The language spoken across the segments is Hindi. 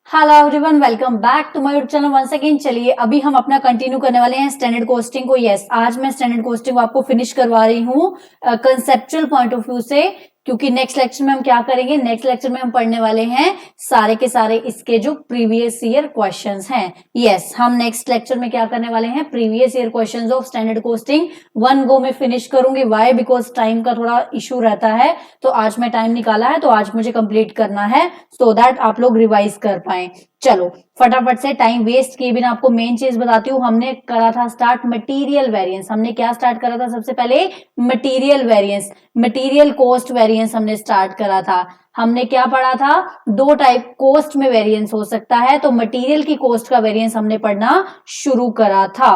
Hello everyone, welcome back to my YouTube channel once again. चलिए अभी हम अपना कंटिन्यू करने वाले हैं स्टैंडर्ड कोस्टिंग को। यस, आज मैं स्टैंडर्ड कोस्टिंग को आपको फिनिश करवा रही हूँ कंसेप्चुअल पॉइंट ऑफ व्यू से, क्योंकि नेक्स्ट लेक्चर में हम क्या करेंगे, नेक्स्ट लेक्चर में हम पढ़ने वाले हैं सारे के सारे इसके जो प्रीवियस ईयर क्वेश्चंस हैं। यस, हम नेक्स्ट लेक्चर में क्या करने वाले हैं, previous year questions of standard costing one go में फिनिश करूंगी। वाई? बिकॉज टाइम का थोड़ा इशू रहता है, तो आज मैं टाइम निकाला है, तो आज मुझे कंप्लीट करना है सो दैट आप लोग रिवाइज कर पाए। चलो फटाफट से टाइम वेस्ट किए बिना आपको मेन चीज बताती हूँ। हमने करा था स्टार्ट मटेरियल वेरिएंस। हमने क्या स्टार्ट करा था? सबसे पहले material variance, material cost variance हमने स्टार्ट करा था। हमने क्या पढ़ा था? दो टाइप कॉस्ट में वेरिएंस हो सकता है, तो मटेरियल की कॉस्ट का वेरिएंस हमने पढ़ना शुरू करा था।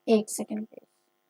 एक सेकेंड,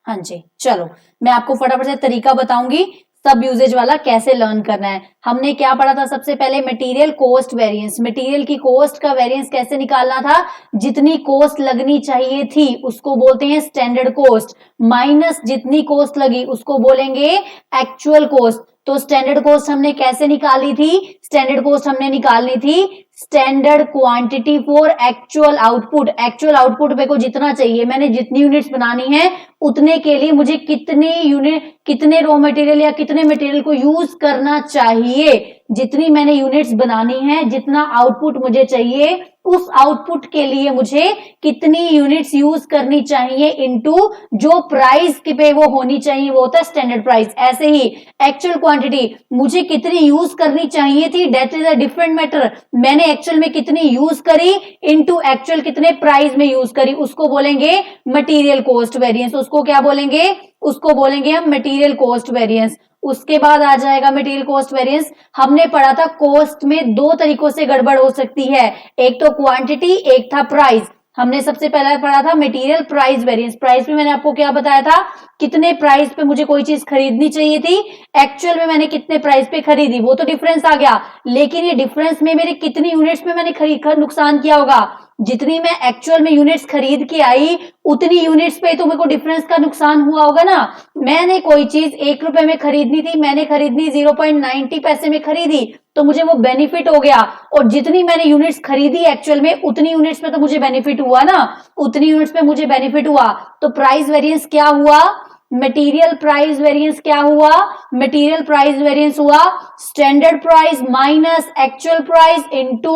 हाँ जी, चलो मैं आपको फटाफट से तरीका बताऊंगी सब यूजेज वाला कैसे लर्न करना है। हमने क्या पढ़ा था? सबसे पहले मटेरियल कॉस्ट वेरिएंस। मटेरियल की कॉस्ट का वेरिएंस कैसे निकालना था? जितनी कॉस्ट लगनी चाहिए थी उसको बोलते हैं स्टैंडर्ड कॉस्ट, माइनस जितनी कॉस्ट लगी उसको बोलेंगे एक्चुअल कॉस्ट। तो स्टैंडर्ड कॉस्ट हमने कैसे निकाली थी? स्टैंडर्ड कॉस्ट हमने निकालनी थी standard quantity for actual output. Actual output मेरे को जितना चाहिए, मैंने जितनी यूनिट्स बनानी है उतने के लिए मुझे कितने यूनिट, कितने रॉ मटेरियल या कितने मटेरियल को यूज करना चाहिए। जितनी मैंने यूनिट्स बनानी है, जितना आउटपुट मुझे चाहिए, उस आउटपुट के लिए मुझे कितनी यूनिट्स यूज करनी चाहिए इनटू जो प्राइस पे वो होनी चाहिए, वो होता है स्टैंडर्ड प्राइस। ऐसे ही एक्चुअल क्वांटिटी मुझे कितनी यूज करनी चाहिए थी, that is a different matter. मैंने एक्चुअल में कितनी यूज करी इनटू एक्चुअल कितने प्राइस में यूज करी, उसको बोलेंगे मटेरियल कॉस्ट वेरिएंस। उसको क्या बोलेंगे? उसको बोलेंगे हम मटेरियल कॉस्ट वेरिएंस। उसके बाद आ जाएगा मटेरियल कॉस्ट वेरिएंस। हमने पढ़ा था कॉस्ट में दो तरीकों से गड़बड़ हो सकती है, एक तो क्वांटिटी, एक था प्राइस। हमने सबसे पहला पढ़ा था मटेरियल प्राइस वेरिएंस। प्राइस में मैंने आपको क्या बताया था? कितने प्राइस पे मुझे कोई चीज खरीदनी चाहिए थी, एक्चुअल में मैंने कितने प्राइस पे खरीदी, वो तो डिफरेंस आ गया। लेकिन ये डिफरेंस में मेरे कितनी यूनिट्स में मैंने खरीद नुकसान किया होगा। जितनी मैं एक्चुअल में यूनिट्स खरीद के आई उतनी यूनिट्स पे तो मेरे को डिफरेंस का नुकसान हुआ होगा ना। मैंने कोई चीज 1 रुपए में खरीदनी थी, मैंने खरीदनी 0.90 पैसे में खरीदी, तो मुझे वो बेनिफिट हो गया। और जितनी मैंने यूनिट्स खरीदी एक्चुअल में, उतनी यूनिट्स में तो मुझे बेनिफिट हुआ ना, उतनी यूनिट्स में मुझे बेनिफिट हुआ। तो प्राइस वेरिएंस क्या हुआ? मटेरियल प्राइस वेरिएंस क्या हुआ? मटेरियल प्राइस वेरिएंस हुआ standard price minus actual price into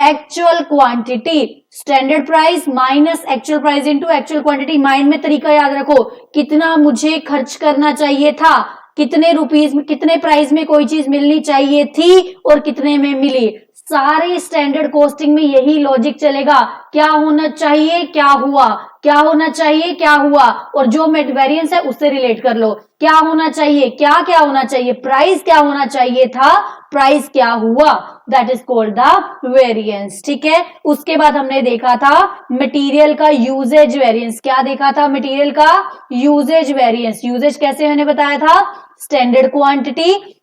actual quantity. Standard price minus actual price into actual quantity. Mind में तरीका याद रखो, कितना मुझे खर्च करना चाहिए था, कितने रुपीस में, कितने प्राइस में कोई चीज मिलनी चाहिए थी और कितने में मिली। सारे स्टैंडर्ड कॉस्टिंग में यही लॉजिक चलेगा। क्या होना चाहिए, क्या हुआ, क्या होना चाहिए, क्या हुआ, और जो वेरिएंस है उससे रिलेट कर लो। क्या होना चाहिए, क्या क्या होना चाहिए, प्राइस क्या होना चाहिए था, प्राइस क्या हुआ, that is called the variance. ठीक है। उसके बाद हमने देखा था मटेरियल का यूजेज वेरिएंस। क्या देखा था? मटेरियल का यूजेज वेरिएंस। यूजेज कैसे मैंने बताया था? स्टैंडर्ड क्वांटिटी,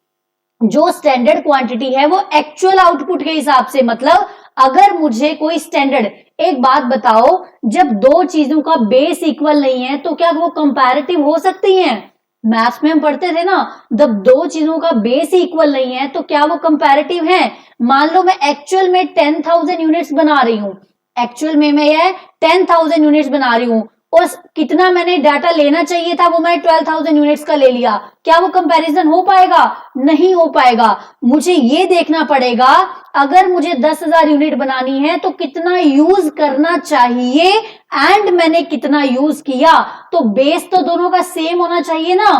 जो स्टैंडर्ड क्वांटिटी है वो एक्चुअल आउटपुट के हिसाब से, मतलब अगर मुझे कोई स्टैंडर्ड, एक बात बताओ, जब दो चीजों का बेस इक्वल नहीं है तो क्या वो कंपैरेटिव हो सकती हैं? मैथ्स में हम पढ़ते थे ना, जब दो चीजों का बेस इक्वल नहीं है तो क्या वो कंपैरेटिव है? मान लो मैं एक्चुअल में 10,000 यूनिट्स बना रही हूं, एक्चुअल में मैं ये 10,000 यूनिट्स बना रही हूं, और कितना मैंने डाटा लेना चाहिए था वो मैंने 12,000 यूनिट्स का ले लिया। क्या वो कंपैरिजन हो पाएगा? नहीं हो पाएगा। मुझे ये देखना पड़ेगा, अगर मुझे 10,000 यूनिट बनानी है तो कितना यूज करना चाहिए एंड मैंने कितना यूज किया। तो बेस तो दोनों का सेम होना चाहिए ना,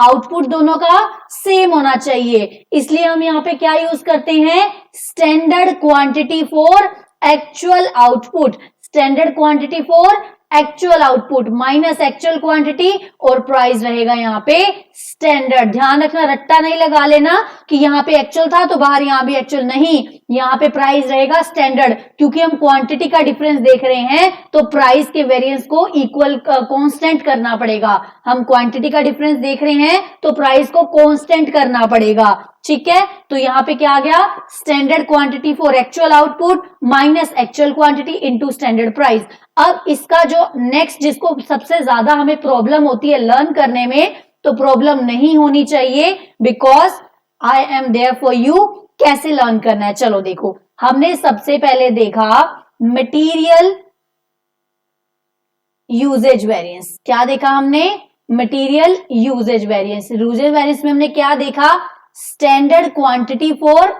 आउटपुट दोनों का सेम होना चाहिए। इसलिए हम यहाँ पे क्या यूज करते हैं? Standard quantity for actual output. Standard quantity for actual output minus actual quantity, और प्राइस रहेगा यहाँ पे स्टैंडर्ड। ध्यान रखना, रट्टा नहीं लगा लेना कि यहाँ पे एक्चुअल था तो बाहर यहाँ भी एक्चुअल, नहीं, यहाँ पे प्राइस रहेगा स्टैंडर्ड। क्योंकि हम क्वांटिटी का डिफरेंस देख रहे हैं तो प्राइस के वेरिएंस को इक्वल कांस्टेंट करना पड़ेगा। हम क्वांटिटी का डिफरेंस देख रहे हैं तो प्राइस को कांस्टेंट करना पड़ेगा। ठीक है। तो यहाँ पे क्या आ गया? Standard quantity for actual output minus actual quantity into standard price. अब इसका जो नेक्स्ट, जिसको सबसे ज्यादा हमें प्रॉब्लम होती है लर्न करने में, तो प्रॉब्लम नहीं होनी चाहिए, because I am there for you कैसे लर्न करना है। चलो देखो, हमने सबसे पहले देखा मटेरियल यूजेज वेरिएंस। क्या देखा हमने? Material usage variance. Usage variance में हमने क्या देखा? Standard quantity for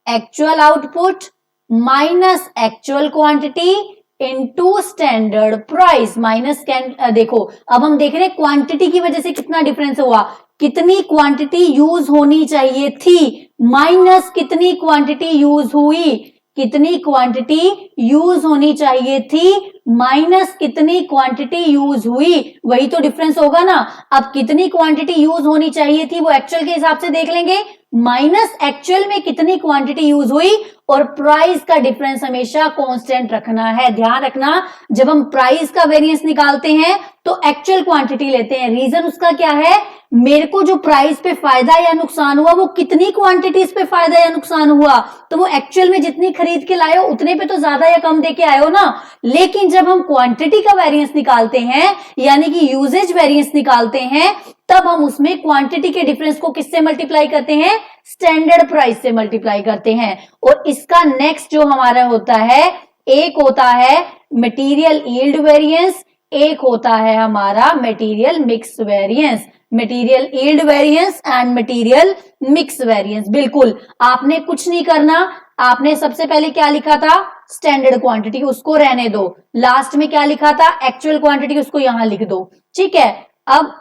actual output minus actual quantity into standard price minus. देखो अब हम देख रहे हैं क्वांटिटी की वजह से कितना डिफरेंस हुआ, कितनी क्वांटिटी यूज होनी चाहिए थी माइनस कितनी क्वांटिटी यूज हुई, कितनी क्वांटिटी यूज होनी चाहिए थी माइनस कितनी क्वांटिटी यूज हुई, वही तो डिफरेंस होगा ना। अब कितनी क्वांटिटी यूज होनी चाहिए थी वो एक्चुअल के हिसाब से देख लेंगे, माइनस एक्चुअल में कितनी क्वांटिटी यूज हुई, और प्राइस का डिफरेंस हमेशा कांस्टेंट रखना है। ध्यान रखना, जब हम प्राइस का वेरिएंस निकालते हैं तो एक्चुअल क्वांटिटी लेते हैं। रीजन उसका क्या है? मेरे को जो प्राइस पे फायदा या नुकसान हुआ वो कितनी क्वांटिटीज पे फायदा या नुकसान हुआ, तो वो एक्चुअल में जितनी खरीद के लाए हो उतने पे तो ज्यादा या कम दे के आए हो ना। लेकिन जब हम क्वांटिटी का वेरिएंस निकालते हैं यानी कि यूजेज वेरिएंस निकालते हैं, तब हम उसमें क्वांटिटी के डिफरेंस को किससे मल्टीप्लाई करते हैं? स्टैंडर्ड प्राइस से मल्टीप्लाई करते हैं। और इसका नेक्स्ट जो हमारा होता है, एक होता है मटेरियल यील्ड वेरिएंस, एक होता है हमारा material mix variance. Material yield variance and material mix variance. बिल्कुल आपने कुछ नहीं करना, आपने सबसे पहले क्या लिखा था? स्टैंडर्ड क्वांटिटी, उसको रहने दो। लास्ट में क्या लिखा था? एक्चुअल क्वांटिटी, उसको यहां लिख दो। ठीक है, अब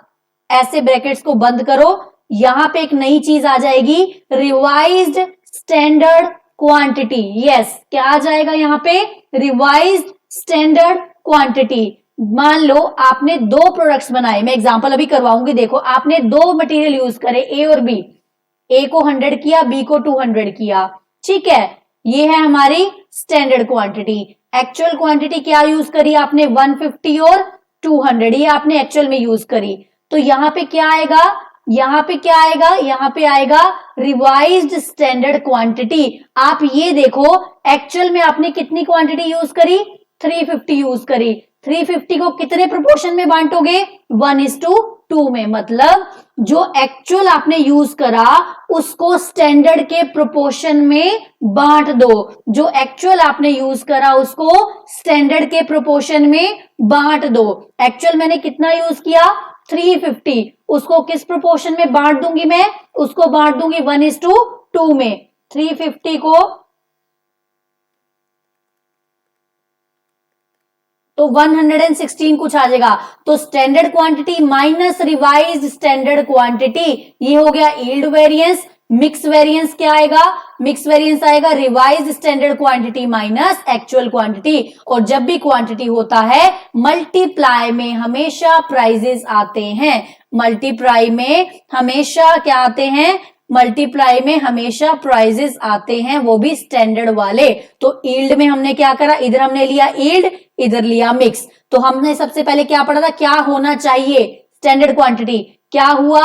ऐसे ब्रैकेट्स को बंद करो, यहां पे एक नई चीज आ जाएगी, रिवाइज्ड स्टैंडर्ड क्वांटिटी। यस, क्या आ जाएगा यहां पे? Revised standard quantity. मान लो आपने दो प्रोडक्ट्स बनाए, मैं एग्जांपल अभी करवाऊंगी। देखो आपने दो मटेरियल यूज करे, ए और बी, ए को 100 किया, बी को 200 किया। ठीक है, ये है हमारी स्टैंडर्ड क्वांटिटी। एक्चुअल क्वांटिटी क्या यूज करी आपने? 150 और 200, ये आपने एक्चुअल में यूज करी। तो यहां पे क्या आएगा? यहां पे क्या आएगा? यहां पे आएगा रिवाइज्ड स्टैंडर्ड क्वांटिटी। आप ये देखो, एक्चुअल में आपने कितनी क्वांटिटी यूज करी? 350 यूज करी। 350 को कितने प्रोपोर्शन में बांटोगे? 1:2 में। मतलब जो एक्चुअल आपने यूज करा उसको स्टैंडर्ड के प्रोपोर्शन में बांट दो। जो एक्चुअल आपने यूज करा उसको स्टैंडर्ड के प्रोपोर्शन में बांट दो। एक्चुअल मैंने कितना यूज किया? 350, उसको किस प्रोपोर्शन में बांट दूंगी मैं? उसको बांट दूंगी 1:2 में। 350 को तो 116 कुछ आ जाएगा। तो standard quantity minus revised standard quantity, ये हो गया यील्ड वेरिएंस। मिक्स वेरिएंस क्या आएगा? मिक्स वेरिएंस आएगा revised standard quantity minus actual quantity. और जब भी क्वांटिटी होता है मल्टीप्लाई में हमेशा प्राइजेस आते हैं। मल्टीप्लाई में हमेशा क्या आते हैं? मल्टीप्लाई में हमेशा प्राइजेस आते हैं, वो भी स्टैंडर्ड वाले। तो यील्ड में हमने क्या करा? इधर हमने लिया यील्ड, इधर लिया मिक्स। तो हमने सबसे पहले क्या पढ़ा था? क्या होना चाहिए? Standard quantity. क्या हुआ?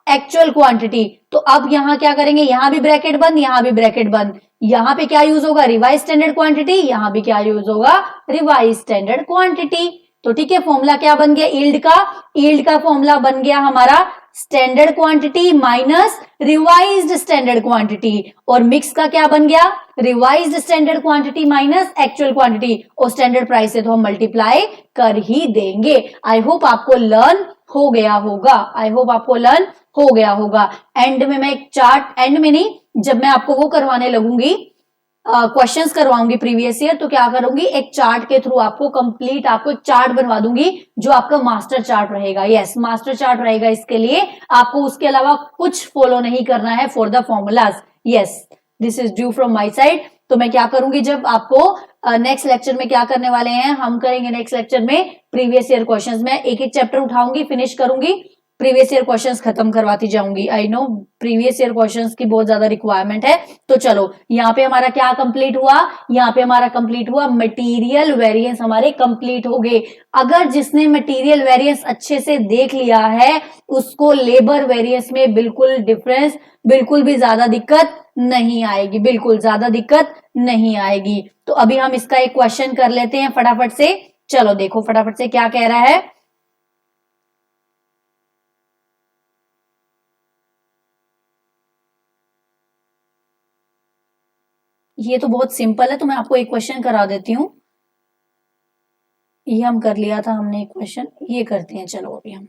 Actual quantity. तो अब यहां क्या करेंगे? यहां भी ब्रैकेट बंद, यहां भी ब्रैकेट बंद। यहां पे क्या यूज होगा? Revise standard quantity. यहां भी क्या यूज होगा? Revise standard quantity. तो ठीक है, फॉर्मूला क्या बन गया यील्ड का? यील्ड का फॉर्मूला बन गया हमारा standard quantity minus revised standard quantity. और मिक्स का क्या बन गया? Revised standard quantity minus actual quantity. और स्टैंडर्ड प्राइस से तो हम मल्टीप्लाई कर ही देंगे। आई होप आपको लर्न हो गया होगा। आई होप आपको लर्न हो गया होगा। एंड में मैं एक चार्ट, एंड में नहीं, जब मैं आपको वो करवाने लगूंगी, क्वेश्चंस करवाऊंगी प्रीवियस ईयर, तो क्या करूंगी? एक चार्ट के थ्रू आपको कंप्लीट, आपको एक चार्ट बनवा दूंगी जो आपका मास्टर चार्ट रहेगा। यस, मास्टर चार्ट रहेगा। इसके लिए आपको उसके अलावा कुछ फॉलो नहीं करना है for the formulas. Yes, this is due from my side. तो मैं क्या करूंगी, जब आपको नेक्स्ट लेक्चर में क्या करने वाले हैं, हम करेंगे नेक्स्ट लेक्चर में प्रीवियस ईयर क्वेश्चंस। मैं एक एक चैप्टर उठाऊंगी, फिनिश करूंगी, प्रीवियस ईयर क्वेश्चंस खत्म करवाती जाऊंगी। I know previous year questions की बहुत ज्यादा रिक्वायरमेंट है। तो चलो, यहाँ पे हमारा क्या कंप्लीट हुआ? यहाँ पे हमारा कंप्लीट हुआ मटेरियल वेरिएंस, हमारे कंप्लीट हो गए। अगर जिसने मटेरियल वेरिएंस अच्छे से देख लिया है उसको लेबर वेरिएंस में बिल्कुल डिफरेंस, बिल्कुल भी ज्यादा दिक्कत नहीं आएगी, बिल्कुल ज्यादा दिक्कत नहीं आएगी। तो अभी हम इसका एक क्वेश्चन कर लेते हैं फटाफट से। चलो देखो फटाफट से क्या कह रहा है। ये तो बहुत सिंपल है, तो मैं आपको एक क्वेश्चन करा देती हूँ। ये हम कर लिया था हमने एक क्वेश्चन, ये करते हैं चलो अभी हम।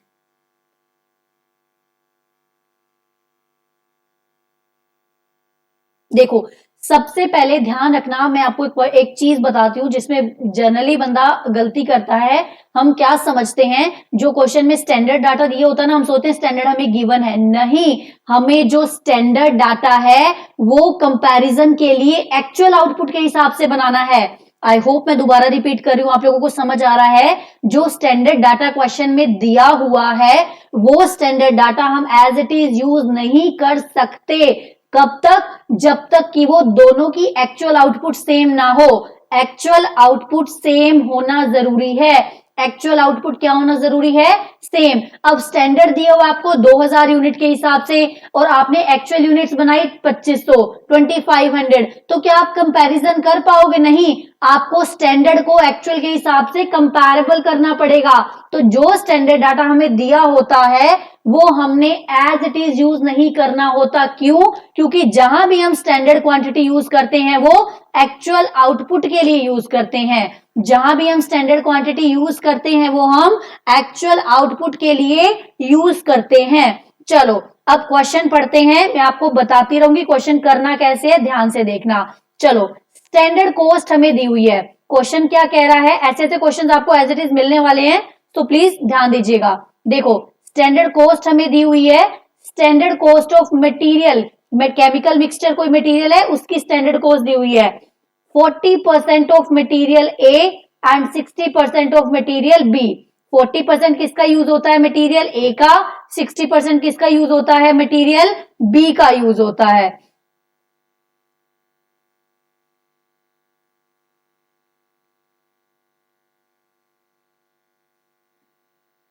देखो, सबसे पहले ध्यान रखना, मैं आपको एक चीज बताती हूँ जिसमें जनरली बंदा गलती करता है। हम क्या समझते हैं, जो क्वेश्चन में स्टैंडर्ड डाटा दिया होता है ना, हम सोचते हैं स्टैंडर्ड हमें गिवन है। नहीं, हमें जो स्टैंडर्ड डाटा है वो कंपैरिजन के लिए एक्चुअल आउटपुट के हिसाब से बनाना है। आई होप मैं दोबारा रिपीट कर रही हूं, आप लोगों को समझ आ रहा है। जो स्टैंडर्ड डाटा क्वेश्चन में दिया हुआ है वो स्टैंडर्ड डाटा हम एज इट इज यूज नहीं कर सकते। कब तक? जब तक कि वो दोनों की एक्चुअल आउटपुट सेम ना हो। एक्चुअल आउटपुट सेम होना जरूरी है। एक्चुअल आउटपुट क्या होना जरूरी है? सेम। अब स्टैंडर्ड दिया हुआ आपको 2000 यूनिट के हिसाब से और आपने एक्चुअल यूनिट्स बनाई 2500, 2500, तो क्या आप कंपैरिजन कर पाओगे? नहीं, आपको स्टैंडर्ड को एक्चुअल के हिसाब से कंपैरेबल करना पड़ेगा। तो जो स्टैंडर्ड डाटा हमें दिया होता है वो हमने एज इट इज यूज नहीं करना होता। क्यों? क्योंकि जहां भी हम स्टैंडर्ड क्वांटिटी यूज करते हैं वो एक्चुअल आउटपुट के लिए यूज करते हैं। जहां भी हम स्टैंडर्ड क्वांटिटी यूज करते हैं वो हम एक्चुअल आउटपुट के लिए यूज करते हैं। चलो अब क्वेश्चन पढ़ते हैं, मैं आपको बताती रहूंगी क्वेश्चन करना कैसे है, ध्यान से देखना। चलो, स्टैंडर्ड कॉस्ट हमें दी हुई है। क्वेश्चन क्या कह रहा है? ऐसे ऐसे क्वेश्चन आपको एज इट इज मिलने वाले हैं, तो प्लीज ध्यान दीजिएगा। देखो, स्टैंडर्ड कॉस्ट हमें दी हुई है। Standard cost of material, chemical mixture कोई मटेरियल है उसकी स्टैंडर्ड कॉस्ट दी हुई है। 40% of material A and 60% of material B. 40% किसका यूज होता है? मटेरियल ए का। 60% किसका यूज होता है? मटेरियल बी का यूज होता है।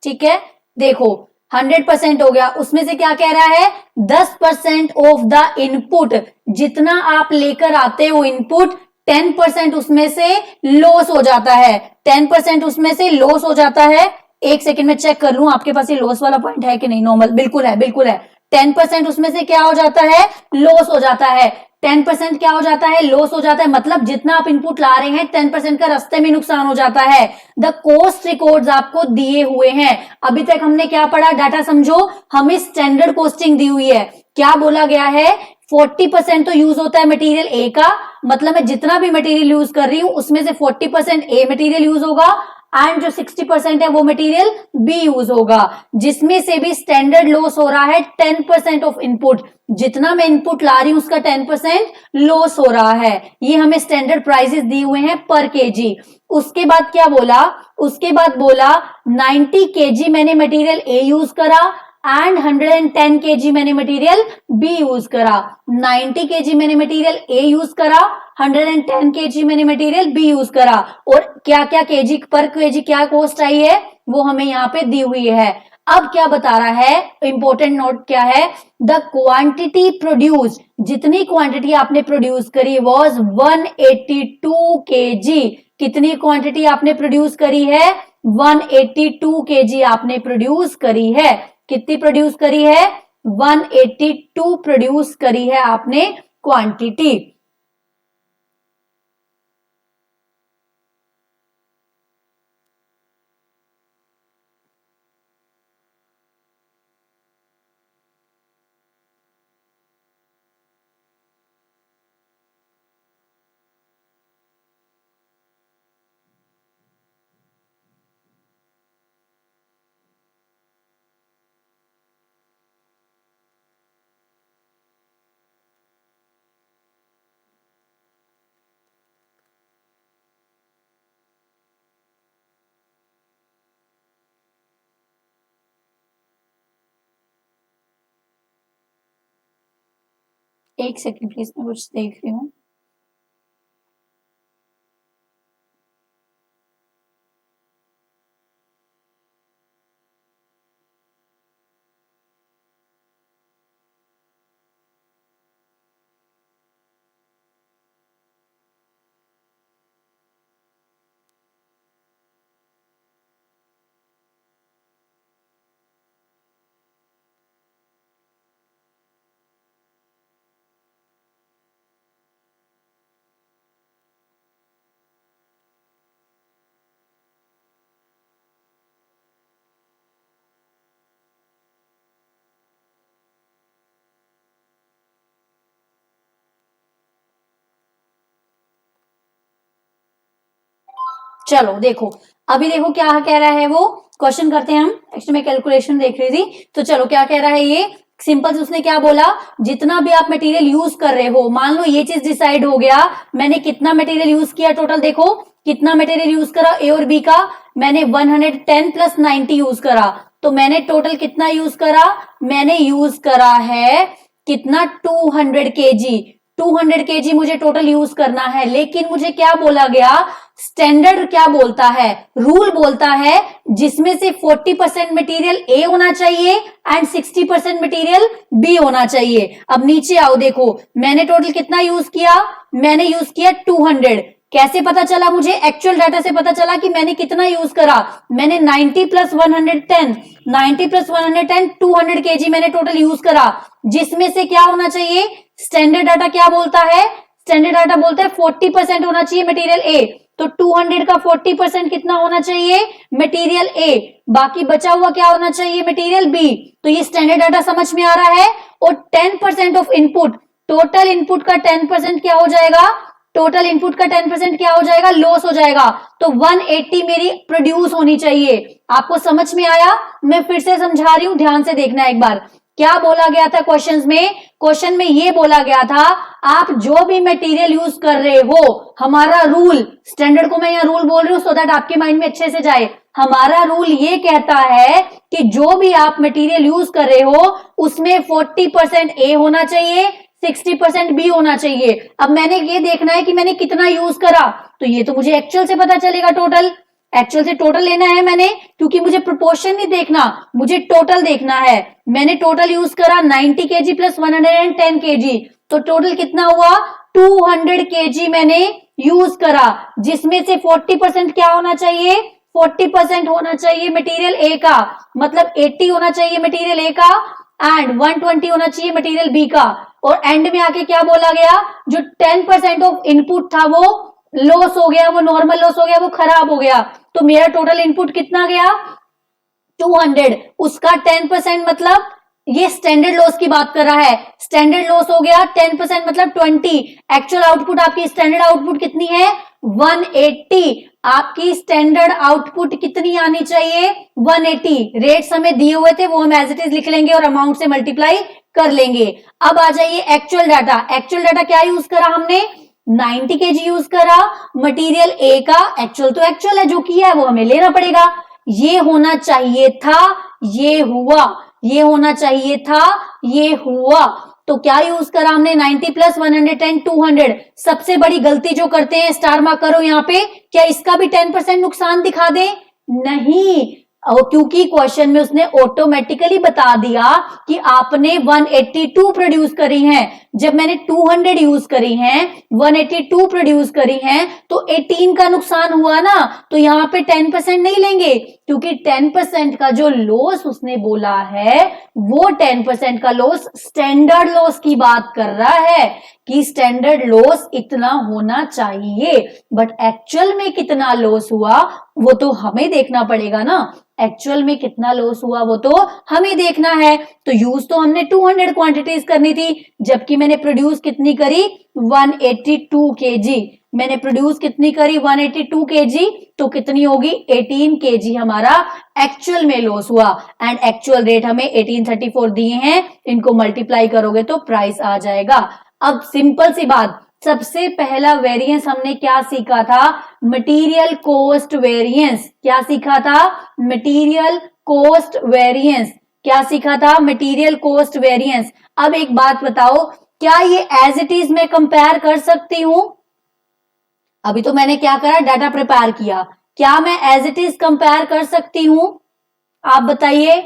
ठीक है, देखो 100% हो गया, उसमें से क्या कह रहा है? 10% ऑफ द इनपुट, जितना आप लेकर आते हो इनपुट, 10% उसमें से लॉस हो जाता है। 10% उसमें से लॉस हो जाता है। एक सेकंड में चेक कर लूं आपके पास ये लॉस वाला पॉइंट है कि नहीं। नॉर्मल, बिल्कुल है, बिल्कुल है। 10% उसमें से क्या हो जाता है? लॉस हो जाता है। 10% क्या हो जाता है? लॉस हो जाता है। मतलब जितना आप इनपुट ला रहे हैं 10% का रास्ते में नुकसान हो जाता है। द कॉस्ट रिकॉर्ड्स आपको दिए हुए हैं। अभी तक हमने क्या पढ़ा? डाटा समझो, हमें स्टैंडर्ड कॉस्टिंग दी हुई है। क्या बोला गया है? 40% तो यूज होता है मटेरियल ए का, मतलब मैं जितना भी मटेरियल यूज कर रही हूं उसमें से 40% ए मटेरियल यूज होगा एंड जो 60% है वो मटेरियल बी यूज होगा, जिसमें से भी स्टैंडर्ड लॉस हो रहा है 10% ऑफ इनपुट। जितना मैं इनपुट ला रही हूं उसका 10% लॉस हो रहा है। ये हमें स्टैंडर्ड प्राइसेस दिए हुए हैं पर केजी। उसके बाद क्या बोला? उसके बाद बोला 90 केजी मैंने मटेरियल ए यूज करा एंड 110 केजी मैंने मटेरियल बी यूज करा। 90 केजी मैंने मटेरियल ए यूज करा, 110 केजी मैंने मटेरियल बी यूज करा, और क्या क्या केजी पर केजी क्या कॉस्ट आई है वो हमें यहाँ पे दी हुई है। अब क्या बता रहा है? इंपॉर्टेंट नोट क्या है? द क्वांटिटी प्रोड्यूस, जितनी क्वांटिटी आपने प्रोड्यूस करी वॉज 182 केजी। कितनी क्वांटिटी आपने प्रोड्यूस करी है? 182 केजी आपने प्रोड्यूस करी है। कितनी प्रोड्यूस करी है? 182 प्रोड्यूस करी है आपने क्वांटिटी। एक सेकंड प्लीज, मैं कुछ देख रही हूँ। चलो देखो, अभी देखो क्या कह रहा है वो, क्वेश्चन करते हैं हम। एक्चुअली मैं कैलकुलेशन देख रही थी, तो चलो क्या कह रहा है ये, सिंपल से उसने क्या बोला, जितना भी आप मटेरियल यूज कर रहे हो, मान लो ये चीज डिसाइड हो गया, मैंने कितना मटेरियल यूज किया, टोटल देखो कितना मटेरियल यूज करा ए और बी का, मैंने 110 प्लस 90 यूज करा, तो मैंने टोटल कितना यूज करा, मैंने यूज करा है कितना 200 केजी, 200 केजी मुझे टोटल यूज करना है। लेकिन मुझे क्या बोला गया, स्टैंडर्ड क्या बोलता है, रूल बोलता है जिसमें से 40% मटेरियल ए होना चाहिए एंड 60% मटेरियल बी होना चाहिए। अब नीचे आओ, देखो मैंने टोटल कितना यूज किया, मैंने यूज किया 200। कैसे पता चला मुझे, एक्चुअल डाटा से पता चला कि मैंने कितना यूज करा, मैंने 90 प्लस 110, 90 प्लस 110 200 केजी मैंने टोटल यूज करा, जिसमें से क्या होना चाहिए, स्टैंडर्ड डाटा क्या बोलता है, स्टैंडर्ड डाटा बोलता है 40% होना चाहिए मटेरियल ए, तो 200 का 40% कितना होना चाहिए, मटेरियल ए, बाकी बचा हुआ क्या होना चाहिए, मटेरियल बी। तो ये स्टैंडर्ड डाटा समझ में आ रहा है। और 10% ऑफ इनपुट, टोटल इनपुट का 10% क्या हो जाएगा, टोटल इनपुट का 10% क्या हो जाएगा, लॉस हो जाएगा। तो 180 मेरी प्रोड्यूस होनी चाहिए। आपको समझ में आया, मैं फिर से समझा रही हूं, ध्यान से देखना एक बार। क्या बोला गया था क्वेश्चन में, क्वेश्चन में ये बोला गया था, आप जो भी मटेरियल यूज कर रहे हो, हमारा रूल, स्टैंडर्ड को मैं यहाँ रूल बोल रही हूँ सो दैट आपके माइंड में अच्छे से जाए, हमारा रूल ये कहता है कि जो भी आप मटेरियल यूज कर रहे हो उसमें 40% ए होना चाहिए, 60% बी होना चाहिए। अब मैंने ये देखना है कि मैंने कितना यूज करा, तो ये तो मुझे एक्चुअल से पता चलेगा, टोटल, एक्चुअल से टोटल लेना है मैंने, क्योंकि मुझे प्रोपोर्शन नहीं देखना, मुझे टोटल देखना है। मैंने टोटल यूज करा 90 केजी प्लस 110 केजी, तो टोटल कितना हुआ, 200 केजी मैंने यूज करा, जिसमें से 40% क्या होना चाहिए, 40% होना चाहिए मटेरियल ए का, मतलब 80 होना चाहिए मटेरियल ए का एंड 120 होना चाहिए मटेरियल बी का। और एंड में आके क्या बोला गया, जो 10% ऑफ इनपुट था वो लॉस हो गया, वो नॉर्मल लॉस हो गया, वो खराब हो गया। तो मेरा टोटल इनपुट कितना गया, 200, उसका 10% मतलब ये स्टैंडर्ड लॉस की बात कर रहा है, स्टैंडर्ड लॉस हो गया 10% मतलब 20। एक्चुअल आउटपुट आपकी स्टैंडर्ड आउटपुट कितनी है, 180। आपकी स्टैंडर्ड आउटपुट कितनी आनी चाहिए, 180। रेट्स हमें दिए हुए थे, वो हम एज इट इज लिख लेंगे और अमाउंट से मल्टीप्लाई कर लेंगे। अब आ जाइए एक्चुअल डाटा, एक्चुअल डाटा क्या यूज करा हमने, 90 केजी यूज करा, मटेरियल ए का, एक्चुअल तो एक्चुअल है, जो किया है वो हमें लेना पड़ेगा। ये होना चाहिए था, ये हुआ, ये होना चाहिए था, ये हुआ। तो क्या यूज करा हमने, 90 प्लस 110 200। सबसे बड़ी गलती जो करते हैं, स्टार मार्क करो यहाँ पे, क्या इसका भी 10% नुकसान दिखा दे, नहीं, और क्योंकि क्वेश्चन में उसने ऑटोमेटिकली बता दिया कि आपने 182 प्रोड्यूस करी हैं। जब मैंने 200 यूज करी हैं, 182 प्रोड्यूस करी हैं, तो 18 का नुकसान हुआ ना, तो यहाँ पे 10% नहीं लेंगे, क्योंकि 10% का जो लॉस उसने बोला है, वो 10% का लॉस स्टैंडर्ड लॉस की बात कर रहा है कि स्टैंडर्ड लॉस इतना होना चाहिए। बट एक्चुअल में कितना लॉस हुआ वो तो हमें देखना पड़ेगा ना, एक्चुअल में कितना लॉस हुआ वो तो हमें देखना है। तो यूज तो हमने 200 क्वांटिटीज करनी थी, जबकि मैंने प्रोड्यूस कितनी करी, 182 केजी। मैंने प्रोड्यूस कितनी करी, 182 केजी, तो कितनी होगी, 18 केजी हमारा एक्चुअल में लॉस हुआ। एंड एक्चुअल रेट हमें 1834 दिए हैं, इनको मल्टीप्लाई करोगे तो प्राइस आ जाएगा। अब सिंपल सी बात, सबसे पहला वेरिएंस हमने क्या सीखा था, मटेरियल कॉस्ट वेरिएंस। क्या सीखा था, मटेरियल कॉस्ट वेरिएंस। क्या सीखा था, मटेरियल कॉस्ट वेरिएंस। अब एक बात बताओ, क्या ये एज इट इज मैं कंपेयर कर सकती हूं, अभी तो मैंने क्या करा, डाटा प्रिपेयर किया, क्या मैं एज इट इज कंपेयर कर सकती हूं, आप बताइए,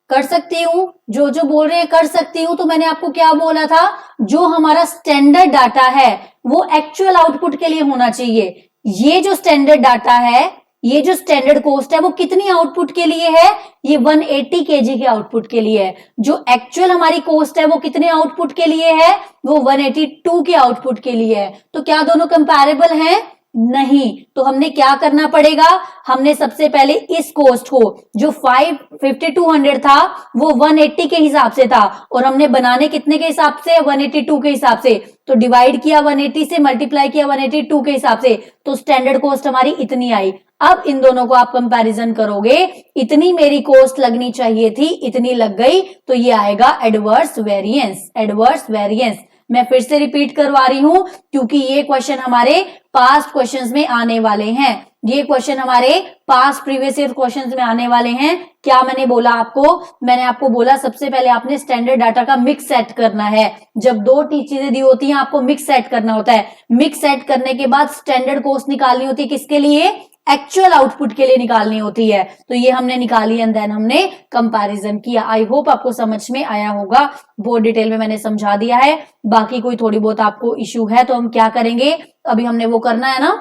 कर सकती हूं, जो जो बोल रहे हैं कर सकती हूं। तो मैंने आपको क्या बोला था, जो हमारा स्टैंडर्ड डाटा है वो एक्चुअल आउटपुट के लिए होना चाहिए। ये जो स्टैंडर्ड डाटा है, ये जो स्टैंडर्ड कॉस्ट है, वो कितनी आउटपुट के लिए है, ये 180 केजी के आउटपुट के लिए है। जो एक्चुअल हमारी कॉस्ट है वो कितने आउटपुट के लिए है, वो 182 के आउटपुट के लिए है। तो क्या दोनों कंपैरेबल हैं, नहीं, तो हमने क्या करना पड़ेगा, हमने सबसे पहले इस कोस्ट को जो 5200 था वो 180 के हिसाब से था, और हमने बनाने कितने के हिसाब से, 182 के हिसाब से, तो डिवाइड किया 180 से, मल्टीप्लाई किया 182 के हिसाब से, तो स्टैंडर्ड कॉस्ट हमारी इतनी आई। अब इन दोनों को आप कंपैरिजन करोगे, इतनी मेरी कॉस्ट लगनी चाहिए थी, इतनी लग गई, तो ये आएगा एडवर्स वेरिएंस। एडवर्स वेरिएंस मैं फिर से रिपीट करवा रही हूं क्योंकि ये क्वेश्चन हमारे पास्ट क्वेश्चंस में आने वाले हैं, ये क्वेश्चन हमारे पास्ट प्रीवियस ईयर क्वेश्चंस में आने वाले हैं। क्या मैंने बोला आपको, मैंने आपको बोला सबसे पहले आपने स्टैंडर्ड डाटा का मिक्स सेट करना है। जब दो चीजें दी होती हैं आपको मिक्स सेट करना होता है, मिक्स सेट करने के बाद स्टैंडर्ड कॉस्ट निकालनी होती है, किसके लिए, एक्चुअल आउटपुट के लिए निकालनी होती है। तो ये हमने निकाली एंड देन हमने कंपैरिजन किया। आई होप आपको समझ में आया होगा, बहुत डिटेल में मैंने समझा दिया है। बाकी कोई थोड़ी बहुत आपको इश्यू है तो हम क्या करेंगे, अभी हमने वो करना है ना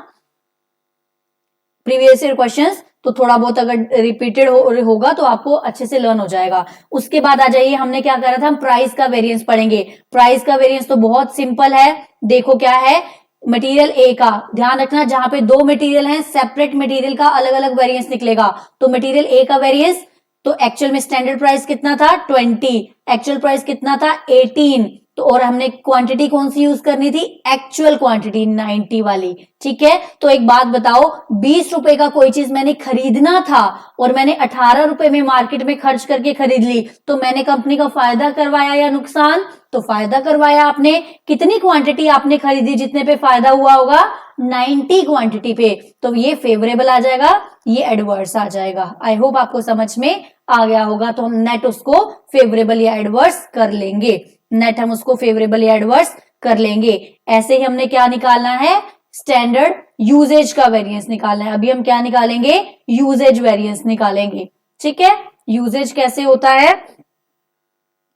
प्रीवियस ईयर क्वेश्चंस, तो थोड़ा बहुत अगर रिपीटेड होगा तो आपको अच्छे से लर्न हो जाएगा। उसके बाद आ जाइए, हमने क्या करा था, हम प्राइस का वेरिएंस पढ़ेंगे। प्राइस का वेरिएंस तो बहुत सिंपल है, देखो क्या है, मटेरियल ए का, ध्यान रखना जहां पे दो मटेरियल हैं सेपरेट मटेरियल का अलग अलग वेरिएंस निकलेगा। तो मटेरियल ए का वेरिएंस, तो एक्चुअल में स्टैंडर्ड प्राइस कितना था 20, एक्चुअल प्राइस कितना था 18, तो और हमने क्वांटिटी कौन सी यूज करनी थी, एक्चुअल क्वांटिटी 90 वाली। ठीक है, तो एक बात बताओ, 20 रुपए का कोई चीज मैंने खरीदना था और मैंने 18 रुपए में मार्केट में खर्च करके खरीद ली, तो मैंने कंपनी का फायदा करवाया या नुकसान, तो फायदा करवाया आपने। कितनी क्वांटिटी आपने खरीदी जितने पे फायदा हुआ होगा, 90 क्वांटिटी पे, तो ये फेवरेबल आ जाएगा, ये एडवर्स आ जाएगा। आई होप आपको समझ में आ गया होगा। तो हम नेट उसको फेवरेबल या एडवर्स कर लेंगे, नेट हम उसको फेवरेबल या एडवर्स कर लेंगे। ऐसे ही हमने क्या निकालना है, स्टैंडर्ड यूजेज का वेरिएंस निकालना है। अभी हम क्या निकालेंगे, यूजेज वेरिएंस निकालेंगे। ठीक है, यूजेज कैसे होता है,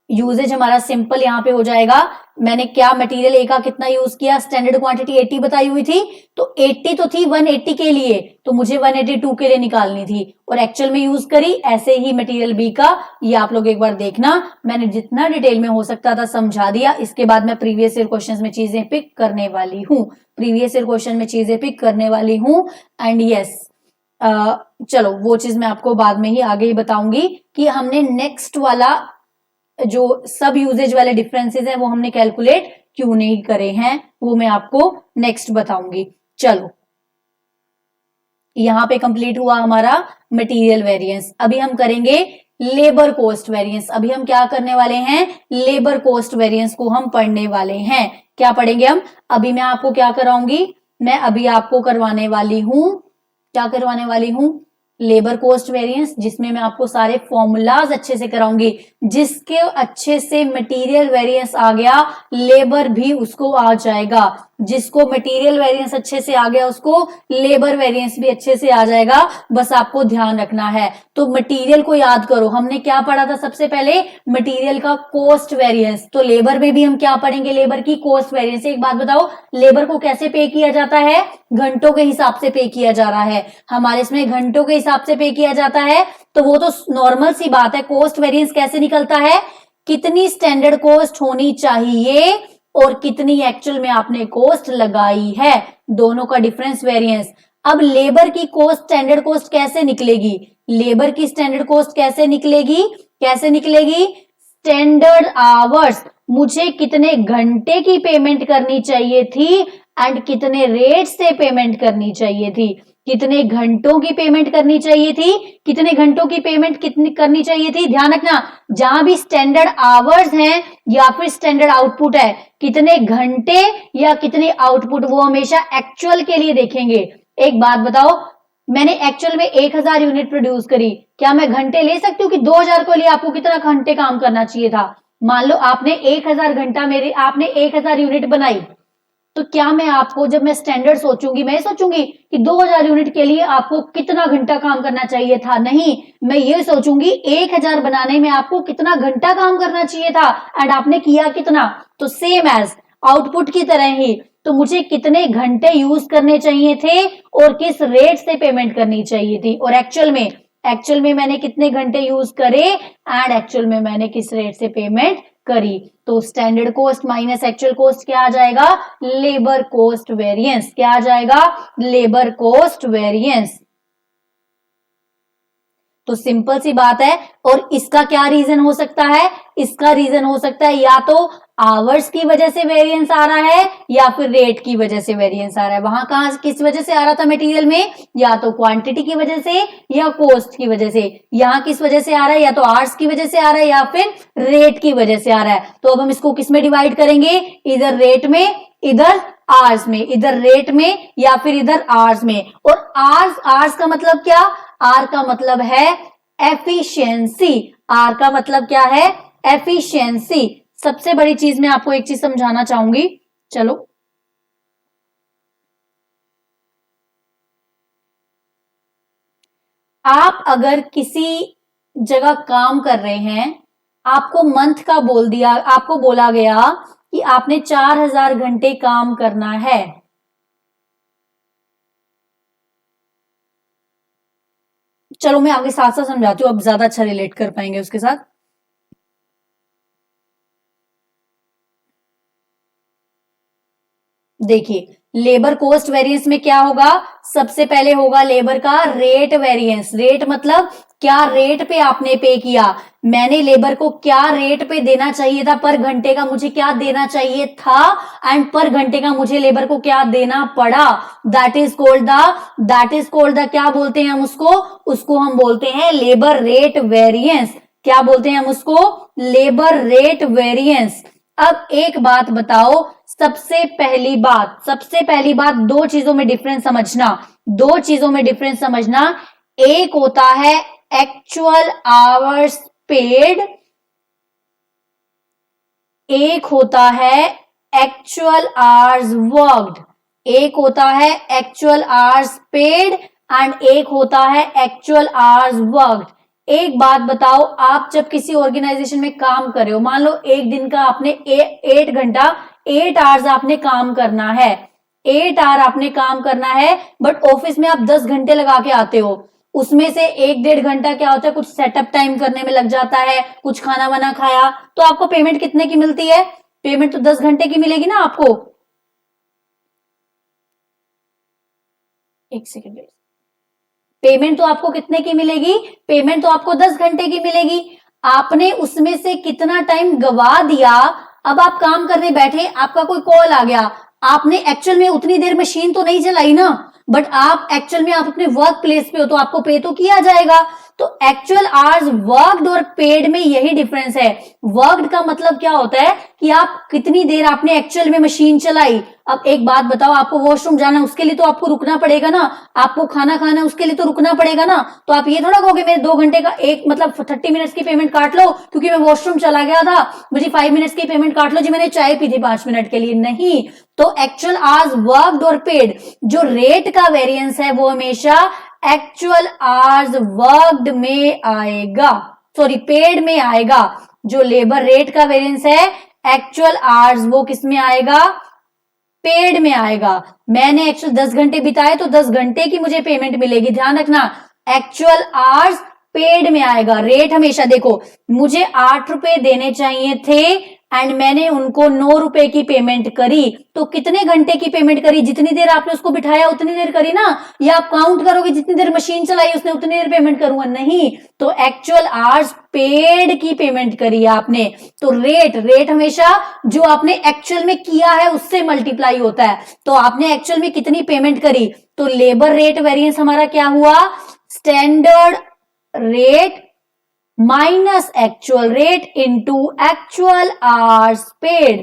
यूजेज हमारा सिंपल यहां पे हो जाएगा, मैंने क्या मटेरियल ए का कितना यूज किया, स्टैंडर्ड क्वांटिटी 80 बताई हुई थी, तो 80 तो थी 180 के लिए, तो मुझे 182 के लिए निकालनी थी और एक्चुअल में यूज करी। ऐसे ही मटेरियल बी का, ये आप लोग एक बार देखना, मैंने जितना डिटेल में हो सकता था समझा दिया। इसके बाद मैं प्रीवियस ईयर क्वेश्चन में चीजें पिक करने वाली हूँ, प्रीवियस ईयर क्वेश्चन में चीजें पिक करने वाली हूँ। एंड यस, चलो वो चीज मैं आपको बाद में ही आगे ही बताऊंगी कि हमने नेक्स्ट वाला जो सब यूजेज वाले डिफरेंसेस हैं वो हमने कैलकुलेट क्यों नहीं करे हैं, वो मैं आपको नेक्स्ट बताऊंगी। चलो, यहां पे कंप्लीट हुआ हमारा मटेरियल वेरिएंस। अभी हम करेंगे लेबर कॉस्ट वेरिएंस। अभी हम क्या करने वाले हैं, लेबर कॉस्ट वेरिएंस को हम पढ़ने वाले हैं। क्या पढ़ेंगे हम, अभी मैं आपको क्या कराऊंगी, मैं अभी आपको करवाने वाली हूं, क्या करवाने वाली हूं, लेबर कॉस्ट वेरिएंस, जिसमें मैं आपको सारे फॉर्मूलाज अच्छे से कराऊंगी। जिसके अच्छे से मटेरियल वेरिएंस आ गया, लेबर भी उसको आ जाएगा। जिसको मटेरियल वेरिएंस अच्छे से आ गया उसको लेबर वेरिएंस भी अच्छे से आ जाएगा, बस आपको ध्यान रखना है। तो मटेरियल को याद करो, हमने क्या पढ़ा था सबसे पहले, मटेरियल का कॉस्ट वेरिएंस, तो लेबर में भी हम क्या पढ़ेंगे, लेबर की कॉस्ट वेरिएंस। एक बात बताओ, लेबर को कैसे पे किया जाता है, घंटों के हिसाब से पे किया जा रहा है, हमारे इसमें घंटों के हिसाब से पे किया जाता है, तो वो तो नॉर्मल सी बात है। कॉस्ट वेरिएंस कैसे निकलता है, कितनी स्टैंडर्ड कॉस्ट होनी चाहिए और कितनी एक्चुअल में आपने कॉस्ट लगाई है, दोनों का डिफरेंस वेरिएंस। अब लेबर की कॉस्ट स्टैंडर्ड कॉस्ट कैसे निकलेगी, लेबर की स्टैंडर्ड कॉस्ट कैसे निकलेगी, कैसे निकलेगी, स्टैंडर्ड आवर्स, मुझे कितने घंटे की पेमेंट करनी चाहिए थी एंड कितने रेट से पेमेंट करनी चाहिए थी, कितने घंटों की पेमेंट करनी चाहिए थी, कितने घंटों की पेमेंट कितनी करनी चाहिए थी। ध्यान रखना, जहां भी स्टैंडर्ड आवर्स हैं या फिर स्टैंडर्ड आउटपुट है, कितने घंटे या कितने आउटपुट, वो हमेशा एक्चुअल के लिए देखेंगे। एक बात बताओ, मैंने एक्चुअल में 1000 यूनिट प्रोड्यूस करी, क्या मैं घंटे ले सकती हूँ कि 2000 को लिए आपको कितना घंटे काम करना चाहिए था। मान लो आपने 1000 घंटा मेरे, आपने 1000 यूनिट बनाई, तो क्या मैं आपको, जब मैं स्टैंडर्ड सोचूंगी, मैं सोचूंगी कि 2000 यूनिट के लिए आपको कितना घंटा काम करना चाहिए था, नहीं, मैं ये सोचूंगी 1000 बनाने में आपको कितना घंटा काम करना चाहिए था एंड आपने किया कितना। तो सेम एज आउटपुट की तरह ही, तो मुझे कितने घंटे यूज करने चाहिए थे और किस रेट से पेमेंट करनी चाहिए थी, और एक्चुअल में मैंने कितने घंटे यूज करे एंड एक्चुअल में मैंने किस रेट से पेमेंट करी। तो standard cost minus actual cost क्या आ जाएगा? Labour cost variance. क्या आ जाएगा? Labour cost variance. तो सिंपल सी बात है। और इसका क्या रीजन हो सकता है? इसका रीजन हो सकता है या तो आवर्स की वजह से वेरिएंस आ रहा है या फिर रेट की वजह से वेरिएंस आ रहा है। वहां कहां किस वजह से आ रहा था मटेरियल में? या तो क्वांटिटी की वजह से या कॉस्ट की वजह से। यहां किस वजह से आ रहा है? या तो आवर्स की वजह से आ रहा है या फिर रेट की वजह से आ रहा है। तो अब हम इसको किस में डिवाइड करेंगे? इधर रेट में, इधर आवर्स में, इधर रेट में या फिर इधर आवर्स में। और आवर्स का मतलब क्या? आर का मतलब है एफिशिएंसी। आर का मतलब क्या है? एफिशिएंसी। सबसे बड़ी चीज मैं आपको एक चीज समझाना चाहूंगी। चलो, आप अगर किसी जगह काम कर रहे हैं, आपको मंथ का बोल दिया, आपको बोला गया कि आपने 4000 घंटे काम करना है। चलो मैं आगे साथ साथ समझाती हूँ, अब ज्यादा अच्छा रिलेट कर पाएंगे उसके साथ। देखिए, लेबर कॉस्ट वेरिएंस में क्या होगा? सबसे पहले होगा लेबर का रेट वेरिएंस। रेट मतलब क्या रेट पे आपने पे किया। मैंने लेबर को क्या रेट पे देना चाहिए था, पर घंटे का मुझे क्या देना चाहिए था, एंड पर घंटे का मुझे लेबर को क्या देना पड़ा। दैट इज कॉल्ड द क्या बोलते हैं हम उसको? उसको हम बोलते हैं लेबर रेट वेरिएंस। क्या बोलते हैं हम उसको? Labour rate variance. अब एक बात बताओ, सबसे पहली बात दो चीजों में डिफरेंस समझना। दो चीजों में डिफरेंस समझना। एक होता है एक्चुअल आवर्स पेड, एक होता है एक्चुअल आवर्स वर्कड। एक होता है एक्चुअल आवर्स पेड एंड एक होता है एक्चुअल आवर्स वर्कड। एक बात बताओ, आप जब किसी ऑर्गेनाइजेशन में काम कर रहे हो, मान लो एक दिन का आपने 8 घंटा, 8 आवर्स आपने काम करना है, 8 आवर आपने काम करना है, बट ऑफिस में आप 10 घंटे लगा के आते हो। उसमें से 1-1.5 घंटा क्या होता है, कुछ सेटअप टाइम करने में लग जाता है, कुछ खाना वाना खाया, तो आपको पेमेंट कितने की मिलती है? पेमेंट तो 10 घंटे की मिलेगी ना आपको। एक सेकेंड, पेमेंट तो आपको कितने की मिलेगी? पेमेंट तो आपको 10 घंटे की मिलेगी। आपने उसमें से कितना टाइम गवा दिया। अब आप काम करने बैठे, आपका कोई कॉल आ गया, आपने एक्चुअल में उतनी देर मशीन तो नहीं चलाई ना, बट आप एक्चुअल में आप अपने वर्क प्लेस पे हो तो आपको पे तो किया जाएगा। तो एक्चुअल आवर्स वर्कड और पेड में यही डिफरेंस है। वर्कड का मतलब क्या होता है कि आप कितनी देर आपने एक्चुअल में मशीन चलाई। अब एक बात बताओ, आपको वॉशरूम जाना है, उसके लिए तो आपको रुकना पड़ेगा ना। आपको खाना खाना है, उसके लिए तो रुकना पड़ेगा ना। तो आप ये थोड़ा कहोगे मेरे 2 घंटे का एक मतलब 30 मिनट्स की पेमेंट काट लो क्योंकि मैं वॉशरूम चला गया था, मुझे 5 मिनट्स की पेमेंट काट लो जी, मैंने चाय पी थी 5 मिनट के लिए। नहीं। तो एक्चुअल आवर्स वर्कड और पेड, जो रेट का वेरिएंस है वो हमेशा एक्चुअल आवर्स वर्कड में आएगा, सॉरी पेड में आएगा। जो लेबर रेट का वेरिएंस है एक्चुअल आवर्स, वो किस में आएगा? पेड में आएगा। मैंने एक्चुअल 10 घंटे बिताए तो 10 घंटे की मुझे पेमेंट मिलेगी। ध्यान रखना, एक्चुअल आवर्स पेड में आएगा। रेट हमेशा देखो, मुझे 8 रुपए देने चाहिए थे एंड मैंने उनको 9 रुपए की पेमेंट करी, तो कितने घंटे की पेमेंट करी? जितनी देर आपने उसको बिठाया उतनी देर करी ना। या आप काउंट करोगे जितनी देर मशीन चलाई उसने उतनी देर पेमेंट करूंगा? नहीं। तो एक्चुअल आवर्स पेड की पेमेंट करी आपने। तो रेट हमेशा जो आपने एक्चुअल में किया है उससे मल्टीप्लाई होता है। तो आपने एक्चुअल में कितनी पेमेंट करी, तो लेबर रेट वेरिएंस हमारा क्या हुआ? Standard rate minus actual rate into actual hours paid.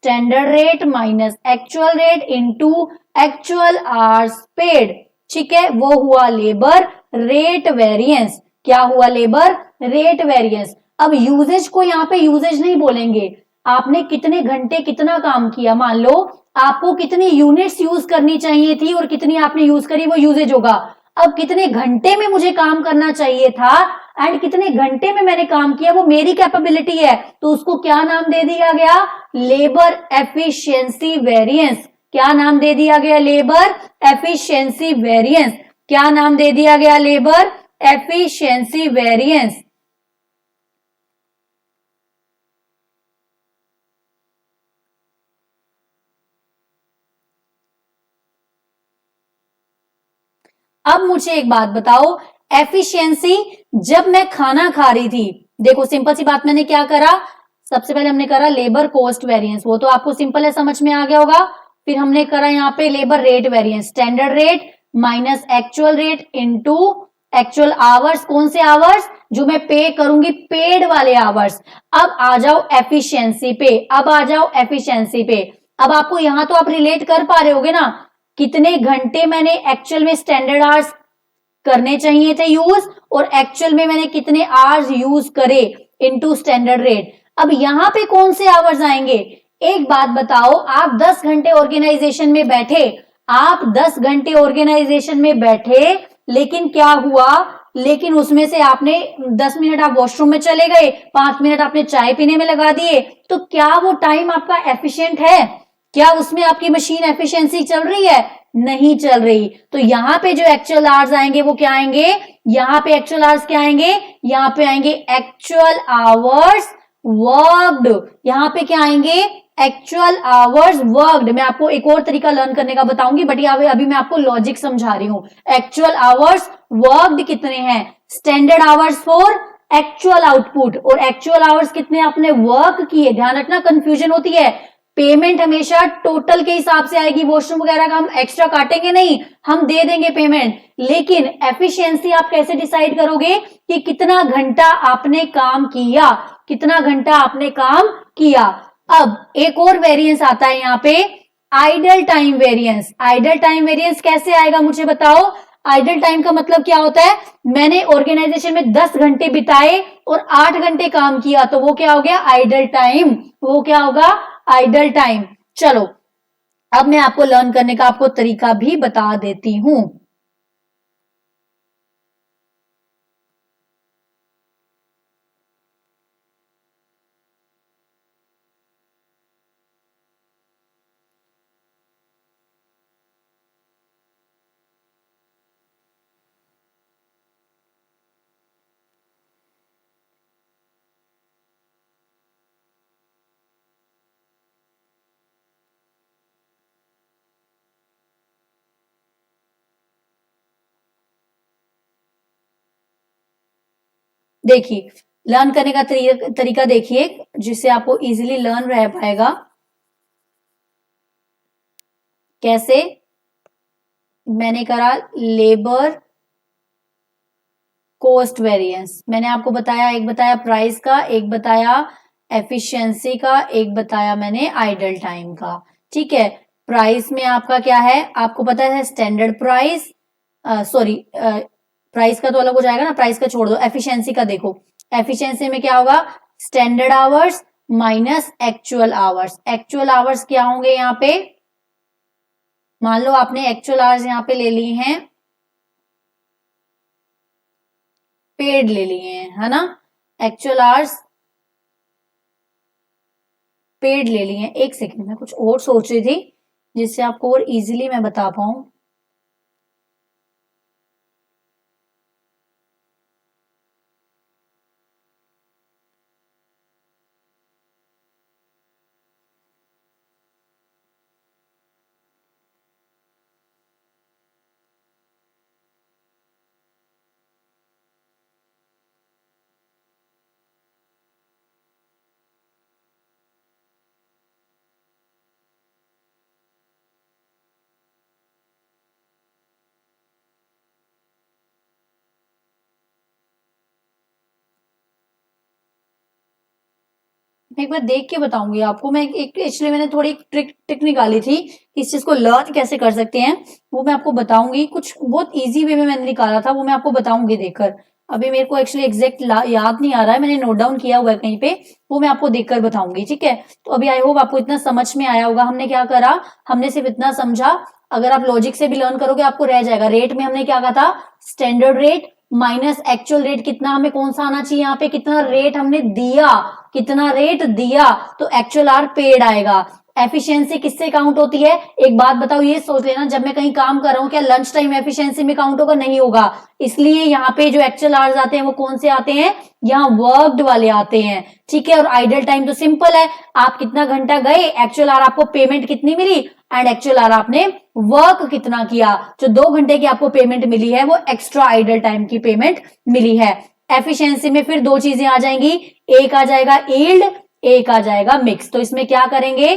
Standard rate minus actual rate into actual hours paid. ठीक है, वो हुआ लेबर रेट वेरिएंस। क्या हुआ? Labour rate variance. अब यूजेज को यहाँ पे यूजेज नहीं बोलेंगे, आपने कितने घंटे कितना काम किया। मान लो आपको कितनी यूनिट्स यूज करनी चाहिए थी और कितनी आपने यूज करी, वो यूजेज होगा। अब कितने घंटे में मुझे काम करना चाहिए था एंड कितने घंटे में मैंने काम किया, वो मेरी कैपेबिलिटी है, तो उसको क्या नाम दे दिया गया? Labour efficiency variance. क्या नाम दे दिया गया? Labour efficiency variance. क्या नाम दे दिया गया? Labour efficiency variance. अब मुझे एक बात बताओ, एफिशिएंसी जब मैं खाना खा रही थी, देखो सिंपल सी बात, मैंने क्या करा, सबसे पहले हमने करा लेबर कॉस्ट वेरिएंस, वो तो आपको सिंपल है, समझ में आ गया होगा। फिर हमने करा यहाँ पे labour rate variance, standard rate minus actual rate into actual hours, कौन से आवर्स, जो मैं पे करूंगी पेड वाले आवर्स। अब आ जाओ एफिशिएंसी पे, अब आ जाओ एफिशिएंसी पे। अब आपको यहां तो आप रिलेट कर पा रहे होगे ना, कितने घंटे मैंने एक्चुअल में स्टैंडर्ड आवर्स करने चाहिए थे यूज, और एक्चुअल में मैंने कितने आवर्स यूज करे इनटू स्टैंडर्ड रेट। अब यहां पे कौन से आवर्स आएंगे, एक बात बताओ, आप 10 घंटे ऑर्गेनाइजेशन में बैठे, आप 10 घंटे ऑर्गेनाइजेशन में बैठे, लेकिन क्या हुआ, लेकिन उसमें से आपने 10 मिनट आप वॉशरूम में चले गए, 5 मिनट आपने चाय पीने में लगा दिए, तो क्या वो टाइम आपका एफिशिएंट है, क्या उसमें आपकी मशीन एफिशिएंसी चल रही है, नहीं चल रही। तो यहां पे जो एक्चुअल आवर्स आएंगे वो क्या आएंगे, यहां पे एक्चुअल आवर्स क्या आएंगे, यहां पे आएंगे एक्चुअल आवर्स वर्कड, यहां पे क्या आएंगे, एक्चुअल आवर्स वर्कड। मैं आपको एक और तरीका लर्न करने का बताऊंगी, बट अभी मैं आपको लॉजिक समझा रही हूं। एक्चुअल आवर्स वर्कड कितने हैं, standard hours for actual output, और एक्चुअल आवर्स कितने आपने वर्क किए, ध्यान रखना कंफ्यूजन होती है। पेमेंट हमेशा टोटल के हिसाब से आएगी, वॉशरूम वगैरह का हम एक्स्ट्रा काटेंगे नहीं, हम दे देंगे पेमेंट, लेकिन एफिशिएंसी आप कैसे डिसाइड करोगे कि कितना घंटा आपने काम किया, कितना घंटा आपने काम किया। अब एक और वेरिएंस आता है यहां पे, idle time variance. Idle time variance कैसे आएगा मुझे बताओ, आइडल टाइम का मतलब क्या होता है, मैंने ऑर्गेनाइजेशन में 10 घंटे बिताए और 8 घंटे काम किया, तो वो क्या हो गया, आइडल टाइम, वो क्या होगा, आइडल टाइम। चलो अब मैं आपको लर्न करने का आपको तरीका भी बता देती हूं। देखिए लर्न करने का तरीका देखिए, जिससे आपको इजीली लर्न रह पाएगा। कैसे, मैंने करा लेबर कॉस्ट वेरिएंस, मैंने आपको बताया, एक बताया प्राइस का, एक बताया एफिशिएंसी का, एक बताया मैंने आइडल टाइम का। ठीक है, प्राइस में आपका क्या है, आपको पता है स्टैंडर्ड प्राइस, सॉरी प्राइस का तो अलग हो जाएगा ना, प्राइस का छोड़ दो, एफिशिएंसी का देखो, एफिशिएंसी में क्या होगा, standard hours minus actual hours. Actual hours क्या होंगे यहाँ पे, मान लो आपने एक्चुअल आवर्स यहाँ पे ले लिए हैं, पेड ले लिए हैं, है ना, एक्चुअल आवर्स पेड ले लिए हैं। एक सेकंड में कुछ और सोच रही थी जिससे आपको और इजीली मैं बता पाऊं। मैं एक बार देख के बताऊंगी आपको, मैं एक एक्चुअली मैंने थोड़ी ट्रिक निकाली थी, इस चीज को लर्न कैसे कर सकते हैं वो मैं आपको बताऊंगी, कुछ बहुत इजी वे में मैंने निकाला था, वो मैं आपको बताऊंगी देखकर। अभी मेरे को एक्चुअली एग्जैक्ट याद नहीं आ रहा है, मैंने नोट डाउन किया हुआ है कहीं पे, वो मैं आपको देखकर बताऊंगी। ठीक है, तो अभी आई होप आपको इतना समझ में आया होगा, हमने क्या करा, हमने सिर्फ इतना समझा, अगर आप लॉजिक से भी लर्न करोगे आपको रह जाएगा। रेट में हमने क्या कहा था, standard rate minus actual rate, कितना हमें कौन सा आना चाहिए, यहाँ पे कितना रेट हमने दिया, कितना रेट दिया, तो एक्चुअल आर पेड आएगा। एफिशिएंसी किससे काउंट होती है? एक बात बताओ, ये सोच लेना, जब मैं कहीं काम कर रहा हूं क्या लंच टाइम एफिशिएंसी में काउंट होगा? नहीं होगा। इसलिए यहाँ पे जो एक्चुअल आवर्स आते हैं वो कौन से आते हैं? यहाँ वर्कड वाले आते हैं, ठीक है। और आइडल टाइम तो सिंपल है, आप कितना घंटा गए, एक्चुअल आवर आपको पेमेंट कितनी मिली, एंड एक्चुअल आवर आपने वर्क कितना किया। जो 2 घंटे की आपको पेमेंट मिली है वो एक्स्ट्रा आइडल टाइम की पेमेंट मिली है। एफिशिएंसी में फिर 2 चीजें आ जाएंगी, एक आ जाएगा यील्ड, एक आ जाएगा मिक्स। तो इसमें क्या करेंगे,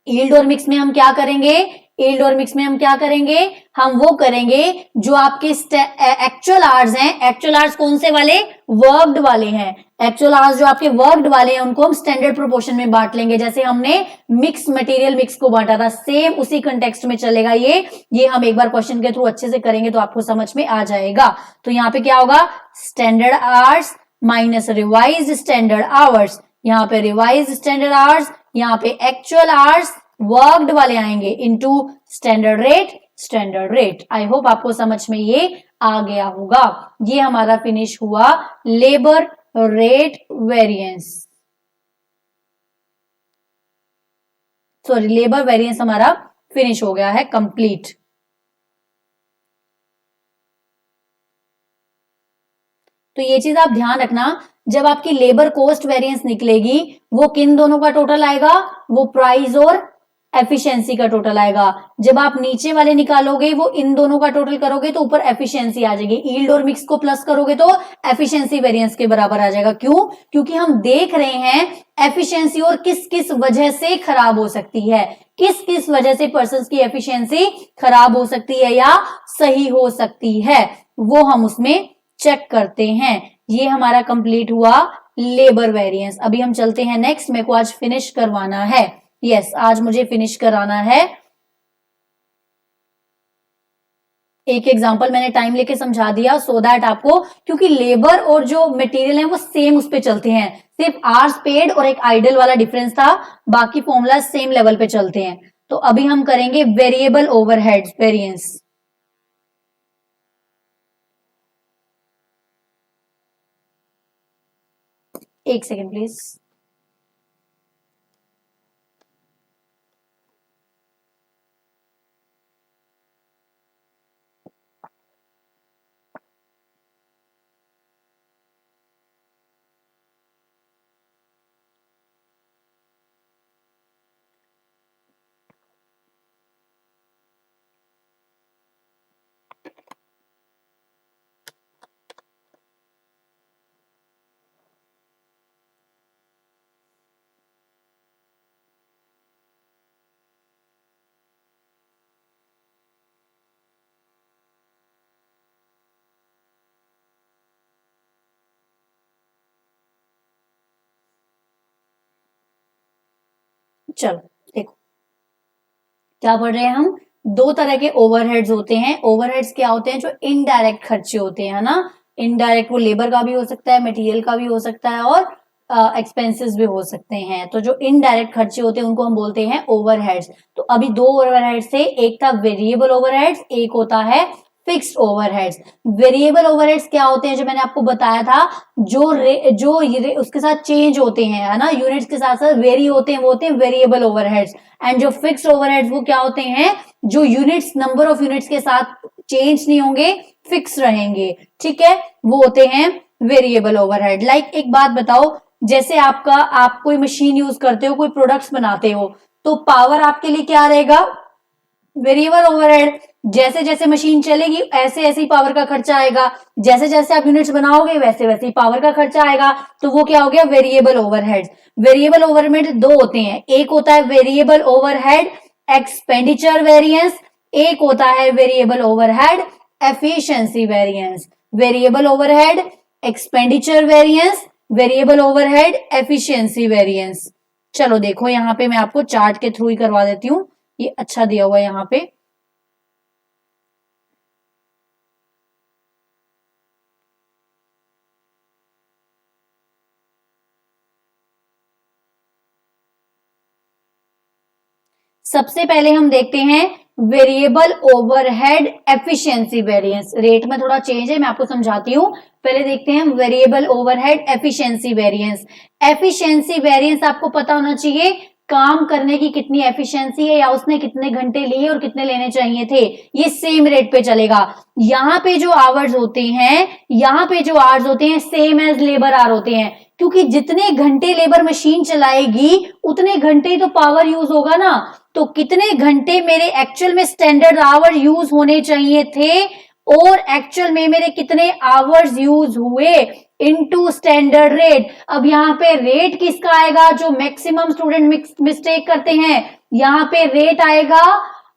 यील्ड और मिक्स में हम क्या करेंगे, यील्ड और मिक्स में हम क्या करेंगे, हम वो करेंगे जो आपके एक्चुअल आवर्स हैं। एक्चुअल आवर्स कौन से वाले? वर्कड वाले हैं। एक्चुअल आवर्स जो आपके वर्कड वाले हैं उनको हम स्टैंडर्ड प्रोपोर्शन में बांट लेंगे, जैसे हमने मिक्स मटेरियल मिक्स को बांटा था, सेम उसी कंटेक्स्ट में चलेगा ये हम एक बार क्वेश्चन के थ्रू अच्छे से करेंगे तो आपको समझ में आ जाएगा। तो यहाँ पे क्या होगा, standard hours minus revised standard hours, यहाँ पे रिवाइज्ड स्टैंडर्ड आवर्स, यहाँ पे एक्चुअल आवर्स वर्कड वाले आएंगे into standard rate, standard rate. I hope आपको समझ में ये आ गया होगा। ये हमारा फिनिश हुआ labour rate variance, sorry labour variance हमारा फिनिश हो गया है कंप्लीट। तो ये चीज आप ध्यान रखना, जब आपकी लेबर कॉस्ट वेरिएंस निकलेगी वो किन दोनों का टोटल आएगा, वो प्राइस और एफिशिएंसी का टोटल आएगा। जब आप नीचे वाले निकालोगे वो इन दोनों का टोटल करोगे तो ऊपर एफिशिएंसी आ जाएगी, यील्ड और मिक्स को प्लस करोगे तो एफिशिएंसी वेरिएंस के बराबर आ जाएगा। क्यों? क्योंकि हम देख रहे हैं एफिशिएंसी और किस किस वजह से खराब हो सकती है, किस किस वजह से पर्सन की एफिशिएंसी खराब हो सकती है या सही हो सकती है, वो हम उसमें चेक करते हैं। ये हमारा कंप्लीट हुआ लेबर वेरिएंस। अभी हम चलते हैं नेक्स्ट, मेरे को आज फिनिश करवाना है, यस आज मुझे फिनिश कराना है। एक एग्जांपल मैंने टाइम लेके समझा दिया सो दैट आपको, क्योंकि लेबर और जो मटेरियल है वो सेम उस पे चलते हैं, सिर्फ आवर्स पेड और एक आइडल वाला डिफरेंस था, बाकी फॉर्मूला सेम लेवल पे चलते हैं। तो अभी हम करेंगे वेरिएबल ओवरहेड्स वेरिएंस। एक सेकेंड प्लीज। चलो देखो क्या पढ़ रहे हैं हम, 2 तरह के ओवरहेड्स होते हैं। ओवरहेड्स क्या होते हैं, जो इनडायरेक्ट खर्चे होते हैं ना, इनडायरेक्ट वो लेबर का भी हो सकता है, मटेरियल का भी हो सकता है और एक्सपेंसेस भी हो सकते हैं। तो जो इनडायरेक्ट खर्चे होते हैं उनको हम बोलते हैं ओवरहेड्स। तो अभी 2 ओवरहेड्स थे, एक था वेरिएबल ओवरहेड्स, एक होता है फिक्स्ड ओवरहेड्स। वेरिएबल ओवरहेड्स क्या होते हैं, जो मैंने आपको बताया था, उसके साथ चेंज होते हैं, है ना, यूनिट्स के साथ साथ वेरी होते हैं, वो होते हैं वेरिएबल ओवरहेड्स। एंड जो फिक्स्ड ओवरहेड्स वो क्या होते हैं, जो यूनिट्स नंबर ऑफ यूनिट्स के साथ चेंज नहीं होंगे, फिक्स रहेंगे, ठीक है, वो होते हैं वेरिएबल ओवरहेड। लाइक एक बात बताओ, जैसे आप कोई मशीन यूज करते हो, कोई प्रोडक्ट्स बनाते हो, तो पावर आपके लिए क्या रहेगा, वेरिएबल ओवरहेड। जैसे जैसे मशीन चलेगी ऐसे ऐसे ही पावर का खर्चा आएगा, जैसे जैसे आप यूनिट्स बनाओगे वैसे वैसे ही पावर का खर्चा आएगा, तो वो क्या हो गया, वेरिएबल ओवरहेड। वेरिएबल ओवरहेड 2 होते हैं, एक होता है वेरिएबल ओवरहेड एक्सपेंडिचर वेरिएंस, एक होता है variable overhead efficiency variance. Variable overhead expenditure variance, variable overhead efficiency variance. चलो देखो यहाँ पे मैं आपको चार्ट के थ्रू ही करवा देती हूँ, ये अच्छा दिया हुआ है यहाँ पे। सबसे पहले हम देखते हैं variable overhead efficiency variance. Rate में थोड़ा चेंज है, मैं आपको समझाती हूँ। पहले देखते हैं variable overhead efficiency variance. Efficiency variance आपको पता होना चाहिए, काम करने की कितनी एफिशिएंसी है या उसने कितने घंटे लिए और कितने लेने चाहिए थे, ये सेम रेट पे चलेगा। यहाँ पे जो आवर्स होते हैं, यहाँ पे जो आवर्स होते हैं सेम एज लेबर आवर होते हैं, क्योंकि जितने घंटे लेबर मशीन चलाएगी उतने घंटे ही तो पावर यूज होगा ना। तो कितने घंटे मेरे एक्चुअल में स्टैंडर्ड आवर यूज होने चाहिए थे और एक्चुअल में मेरे कितने आवर्स यूज हुए इनटू स्टैंडर्ड रेट। अब यहाँ पे रेट किसका आएगा, जो मैक्सिमम स्टूडेंट मिस्टेक करते हैं, यहाँ पे रेट आएगा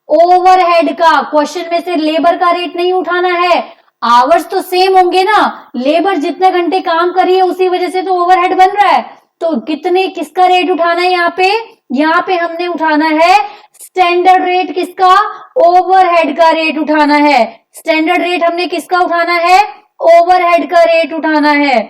ओवरहेड का। क्वेश्चन में से लेबर का रेट नहीं उठाना है, आवर्स तो सेम होंगे ना, लेबर जितने घंटे काम करी है उसी वजह से तो ओवरहेड बन रहा है। तो कितने किसका रेट उठाना है, यहाँ पे हमने उठाना है स्टैंडर्ड रेट किसका, ओवरहेड का रेट उठाना है। स्टैंडर्ड रेट हमने किसका उठाना है, ओवरहेड का रेट उठाना है।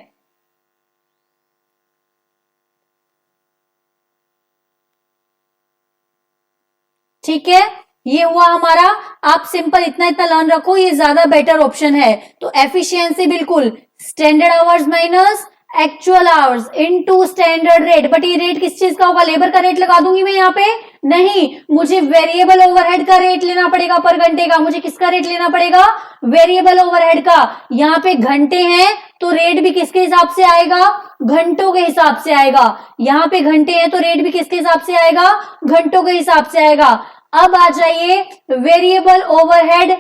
ठीक है, ये हुआ हमारा। आप सिंपल इतना इतना लर्न रखो, ये ज्यादा बेटर ऑप्शन है। तो एफिशिएंसी बिल्कुल standard hours minus actual hours into standard rate. But ये रेट किस चीज का होगा, लेबर का रेट लगा दूंगी मैं यहाँ पे, नहीं, मुझे वेरिएबल ओवरहेड का रेट लेना पड़ेगा पर घंटे का। मुझे किसका रेट लेना पड़ेगा, वेरिएबल ओवरहेड का। यहाँ पे घंटे हैं तो रेट भी किसके हिसाब से आएगा, घंटों के हिसाब से आएगा। यहाँ पे घंटे हैं तो रेट भी किसके हिसाब से आएगा, घंटों के हिसाब से आएगा। अब आ जाइए variable overhead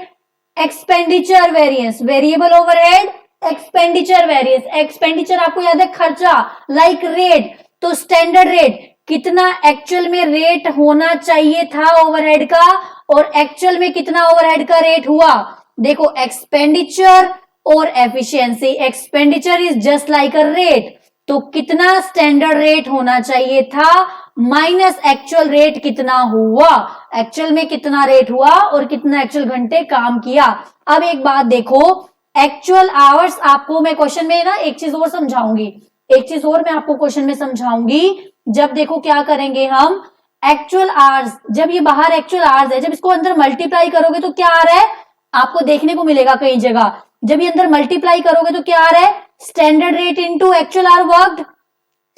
expenditure variance. Variable overhead expenditure variance, expenditure आपको याद है खर्चा, लाइक रेट। तो स्टैंडर्ड रेट कितना एक्चुअल में रेट होना चाहिए था ओवरहेड का, और एक्चुअल में कितना ओवरहेड का रेट हुआ। देखो एक्सपेंडिचर और efficiency, expenditure is just like a rate, तो कितना स्टैंडर्ड रेट होना चाहिए था माइनस एक्चुअल रेट कितना हुआ, एक्चुअल में कितना रेट हुआ और कितना एक्चुअल घंटे काम किया। अब एक बात देखो, एक्चुअल आवर्स आपको मैं क्वेश्चन में ना एक चीज और समझाऊंगी, एक चीज और मैं आपको क्वेश्चन में समझाऊंगी। जब देखो क्या करेंगे हम, एक्चुअल आवर्स, जब ये बाहर एक्चुअल आवर्स है, जब इसको अंदर मल्टीप्लाई करोगे तो क्या आ रहा है, आपको देखने को मिलेगा कई जगह। जब ये अंदर मल्टीप्लाई करोगे तो क्या आ रहा है, standard rate into actual our worked,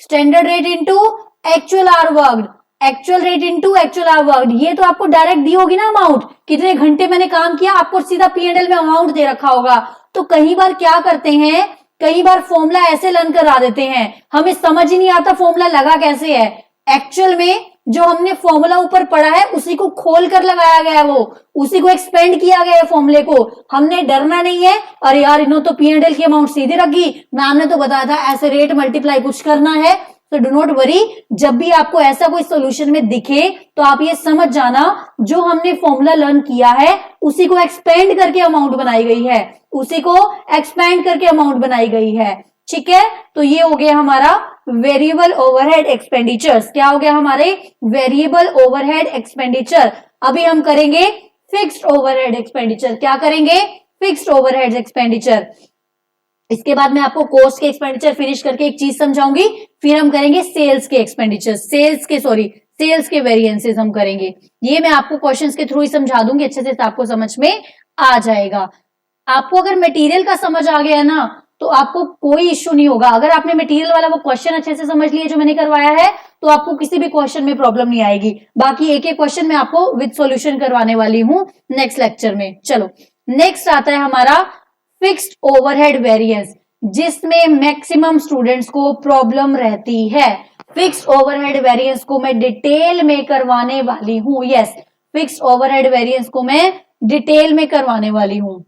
standard rate into actual our worked, actual rate into actual our worked. ये तो आपको डायरेक्ट दी होगी ना अमाउंट, कितने घंटे मैंने काम किया, आपको सीधा P&L में अमाउंट दे रखा होगा। तो कई बार क्या करते हैं, कई बार फॉर्मूला ऐसे लर्न करा देते हैं, हमें समझ ही नहीं आता फॉर्मूला लगा कैसे है। एक्चुअल में जो हमने फॉर्मूला ऊपर पढ़ा है उसी को खोल कर लगाया गया है, वो उसी को एक्सपेंड किया गया है फॉर्मूले को। हमने डरना नहीं है, अरे यार इन्होंने तो P&L की अमाउंट सीधे रखी, मैम ने तो बताया था ऐसे रेट मल्टीप्लाई कुछ करना है। तो डू नॉट वरी, जब भी आपको ऐसा कोई सॉल्यूशन में दिखे तो आप ये समझ जाना जो हमने फॉर्मूला लर्न किया है उसी को एक्सपेंड करके अमाउंट बनाई गई है, उसी को एक्सपेंड करके अमाउंट बनाई गई है। ठीक है, तो ये हो गया हमारा वेरिएबल ओवरहेड एक्सपेंडिचर्स। क्या हो गया हमारे, वेरिएबल ओवरहेड एक्सपेंडिचर। अभी हम करेंगे फिक्स्ड ओवरहेड एक्सपेंडिचर। क्या करेंगे, फिक्स्ड ओवरहेड एक्सपेंडिचर। इसके बाद मैं आपको कॉस्ट के एक्सपेंडिचर फिनिश करके एक चीज समझाऊंगी, फिर हम करेंगे सेल्स के एक्सपेंडिचर, सेल्स के वेरिएंसेस हम करेंगे। ये मैं आपको क्वेश्चंस के थ्रू ही समझा दूंगी, अच्छे से आपको समझ में आ जाएगा। आपको अगर मटेरियल का समझ आ गया ना तो आपको कोई इश्यू नहीं होगा। अगर आपने मटेरियल वाला वो क्वेश्चन अच्छे से समझ लिए जो मैंने करवाया है तो आपको किसी भी क्वेश्चन में प्रॉब्लम नहीं आएगी। बाकी एक एक क्वेश्चन मैं आपको विद सॉल्यूशन करवाने वाली हूं नेक्स्ट लेक्चर में। चलो नेक्स्ट आता है हमारा फिक्स्ड ओवरहेड वेरिएंस, जिसमें मैक्सिमम स्टूडेंट्स को प्रॉब्लम रहती है। फिक्स्ड ओवरहेड वेरिएंस को मैं डिटेल में करवाने वाली हूं। यस, फिक्स्ड ओवरहेड वेरिएंस को मैं डिटेल में करवाने वाली हूं।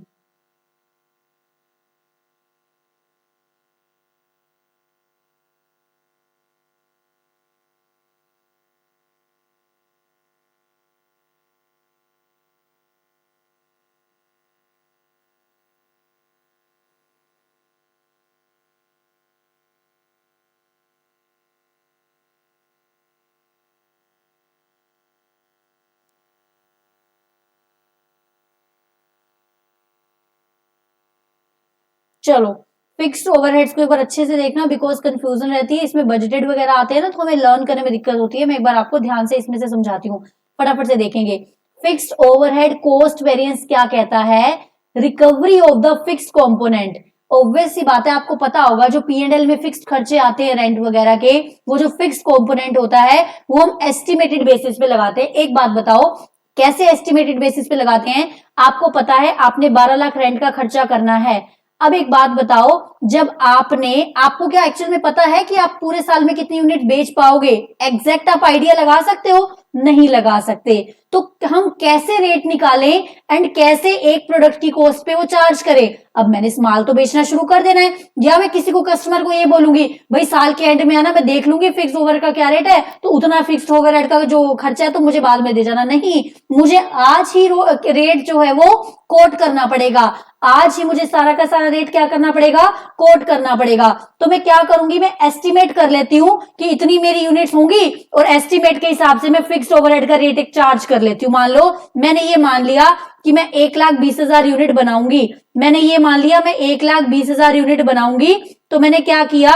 चलो फिक्स्ड ओवरहेड्स को एक बार अच्छे से देखना, बिकॉज कंफ्यूजन रहती है इसमें, बजटेड वगैरह आते हैं ना तो हमें लर्न करने में दिक्कत होती है। मैं एक बार आपको ध्यान से इसमें से समझाती हूँ, फटाफट से देखेंगे। फिक्स्ड ओवरहेड कॉस्ट वेरिएंस क्या कहता है, recovery of the fixed component obvious सी बात है, आपको पता होगा जो P&L में फिक्स्ड खर्चे आते हैं रेंट वगैरह के, वो जो फिक्स कंपोनेंट होता है वो हम एस्टिमेटेड बेसिस पे लगाते हैं। एक बात बताओ, कैसे एस्टिमेटेड बेसिस पे लगाते हैं? आपको पता है आपने 12 लाख रेंट का खर्चा करना है। अब एक बात बताओ, जब आपको क्या एक्चुअल में पता है कि आप पूरे साल में कितनी यूनिट बेच पाओगे? एग्जैक्ट आप आइडिया लगा सकते हो? नहीं लगा सकते। तो हम कैसे रेट निकालें एंड कैसे एक प्रोडक्ट की कॉस्ट पे वो चार्ज करें? अब मैंने इस माल तो बेचना शुरू कर देना है, या मैं किसी को कस्टमर को ये बोलूंगी भाई साल के एंड में आना, मैं देख लूंगी फिक्स ओवर का क्या रेट है, तो उतना फिक्स ओवरहेड का जो खर्चा है तो मुझे बाद में दे जाना। नहीं, मुझे आज ही रेट जो है वो कोट करना पड़ेगा। आज ही मुझे सारा का सारा रेट क्या करना पड़ेगा? कोट करना पड़ेगा। तो मैं क्या करूंगी, मैं एस्टिमेट कर लेती हूं कि इतनी मेरी यूनिट्स होंगी और एस्टिमेट के हिसाब से मैं फिक्स्ड ओवरहेड का रेट एक चार्ज कर लेती हूँ। मान लो मैंने ये मान लिया कि मैं 1,20,000 यूनिट बनाऊंगी, मैंने ये मान लिया मैं 1,20,000 यूनिट बनाऊंगी, तो मैंने क्या किया,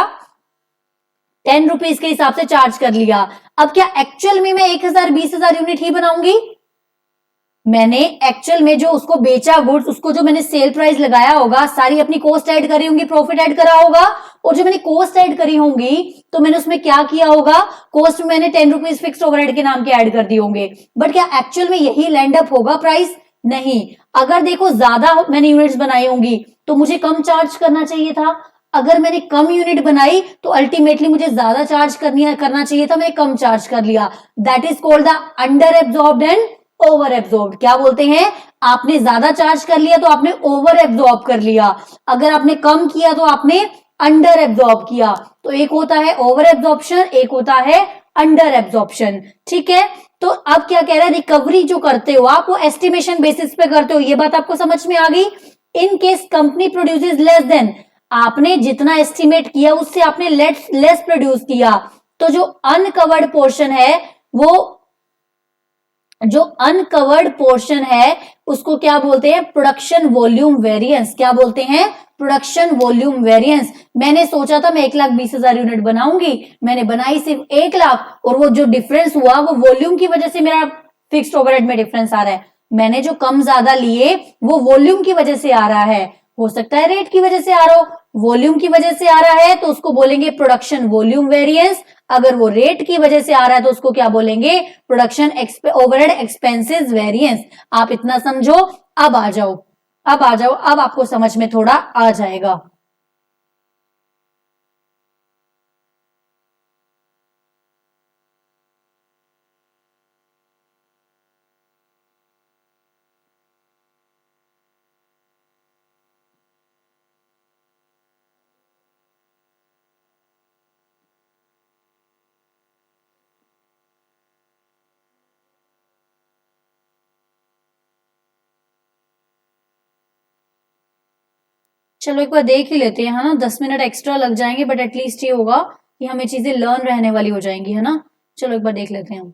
10 रुपीज के हिसाब से चार्ज कर लिया। अब क्या एक्चुअल में मैं 1,20,000 यूनिट ही बनाऊंगी? मैंने एक्चुअल में जो उसको बेचा गुड्स, उसको जो मैंने सेल प्राइस लगाया होगा, सारी अपनी कॉस्ट ऐड करी होंगी, प्रॉफिट ऐड करा होगा, और जो मैंने कॉस्ट ऐड करी होंगी तो मैंने उसमें क्या किया होगा, कॉस्ट में मैंने 10 रुपीज फिक्स ओवरहेड के नाम के ऐड कर दिए होंगे। बट क्या एक्चुअल में यही लैंड अप होगा प्राइस? नहीं। अगर देखो ज्यादा मैंने यूनिट्स बनाई होंगी तो मुझे कम चार्ज करना चाहिए था, अगर मैंने कम यूनिट बनाई तो अल्टीमेटली मुझे ज्यादा चार्ज करना चाहिए था, मैंने कम चार्ज कर लिया। That is called the under absorbed and over absorb. क्या बोलते हैं? आपने ज्यादा चार्ज कर लिया तो आपने ओवर एब्जॉर्ब कर लिया, अगर आपने कम किया तो आपने अंडर एब्जॉर्ब किया। तो एक होता है ओवर एब्जॉर्प्शन, एक होता है अंडर एब्जॉर्प्शन। ठीक है, तो अब क्या कह रहा है, रिकवरी जो करते हो आप वो एस्टिमेशन बेसिस पे करते हो, ये बात आपको समझ में आ गई। In case company produces less than, आपने जितना एस्टिमेट किया उससे आपने लेस प्रोड्यूस किया, तो जो अनकवर्ड पोर्शन है वो, जो अनकवर्ड पोर्शन है उसको क्या बोलते हैं? Production volume variance. क्या बोलते हैं? Production volume variance. मैंने सोचा था मैं 1,20,000 यूनिट बनाऊंगी, मैंने बनाई सिर्फ 1 लाख, और वो जो डिफरेंस हुआ वो वॉल्यूम की वजह से मेरा फिक्स्ड ओवरहेड में डिफरेंस आ रहा है। मैंने जो कम ज्यादा लिए वो वॉल्यूम की वजह से आ रहा है, हो सकता है रेट की वजह से आ रहा हो। वॉल्यूम की वजह से आ रहा है तो उसको बोलेंगे प्रोडक्शन वॉल्यूम वेरिएंस। अगर वो रेट की वजह से आ रहा है तो उसको क्या बोलेंगे? Production overhead expenses variance. आप इतना समझो। अब आ जाओ, अब आपको समझ में थोड़ा आ जाएगा। चलो एक बार देख ही लेते हैं, है ना। 10 मिनट एक्स्ट्रा लग जाएंगे बट एटलीस्ट ये होगा कि हमें चीजें लर्न रहने वाली हो जाएंगी, है ना। चलो एक बार देख लेते हैं हम।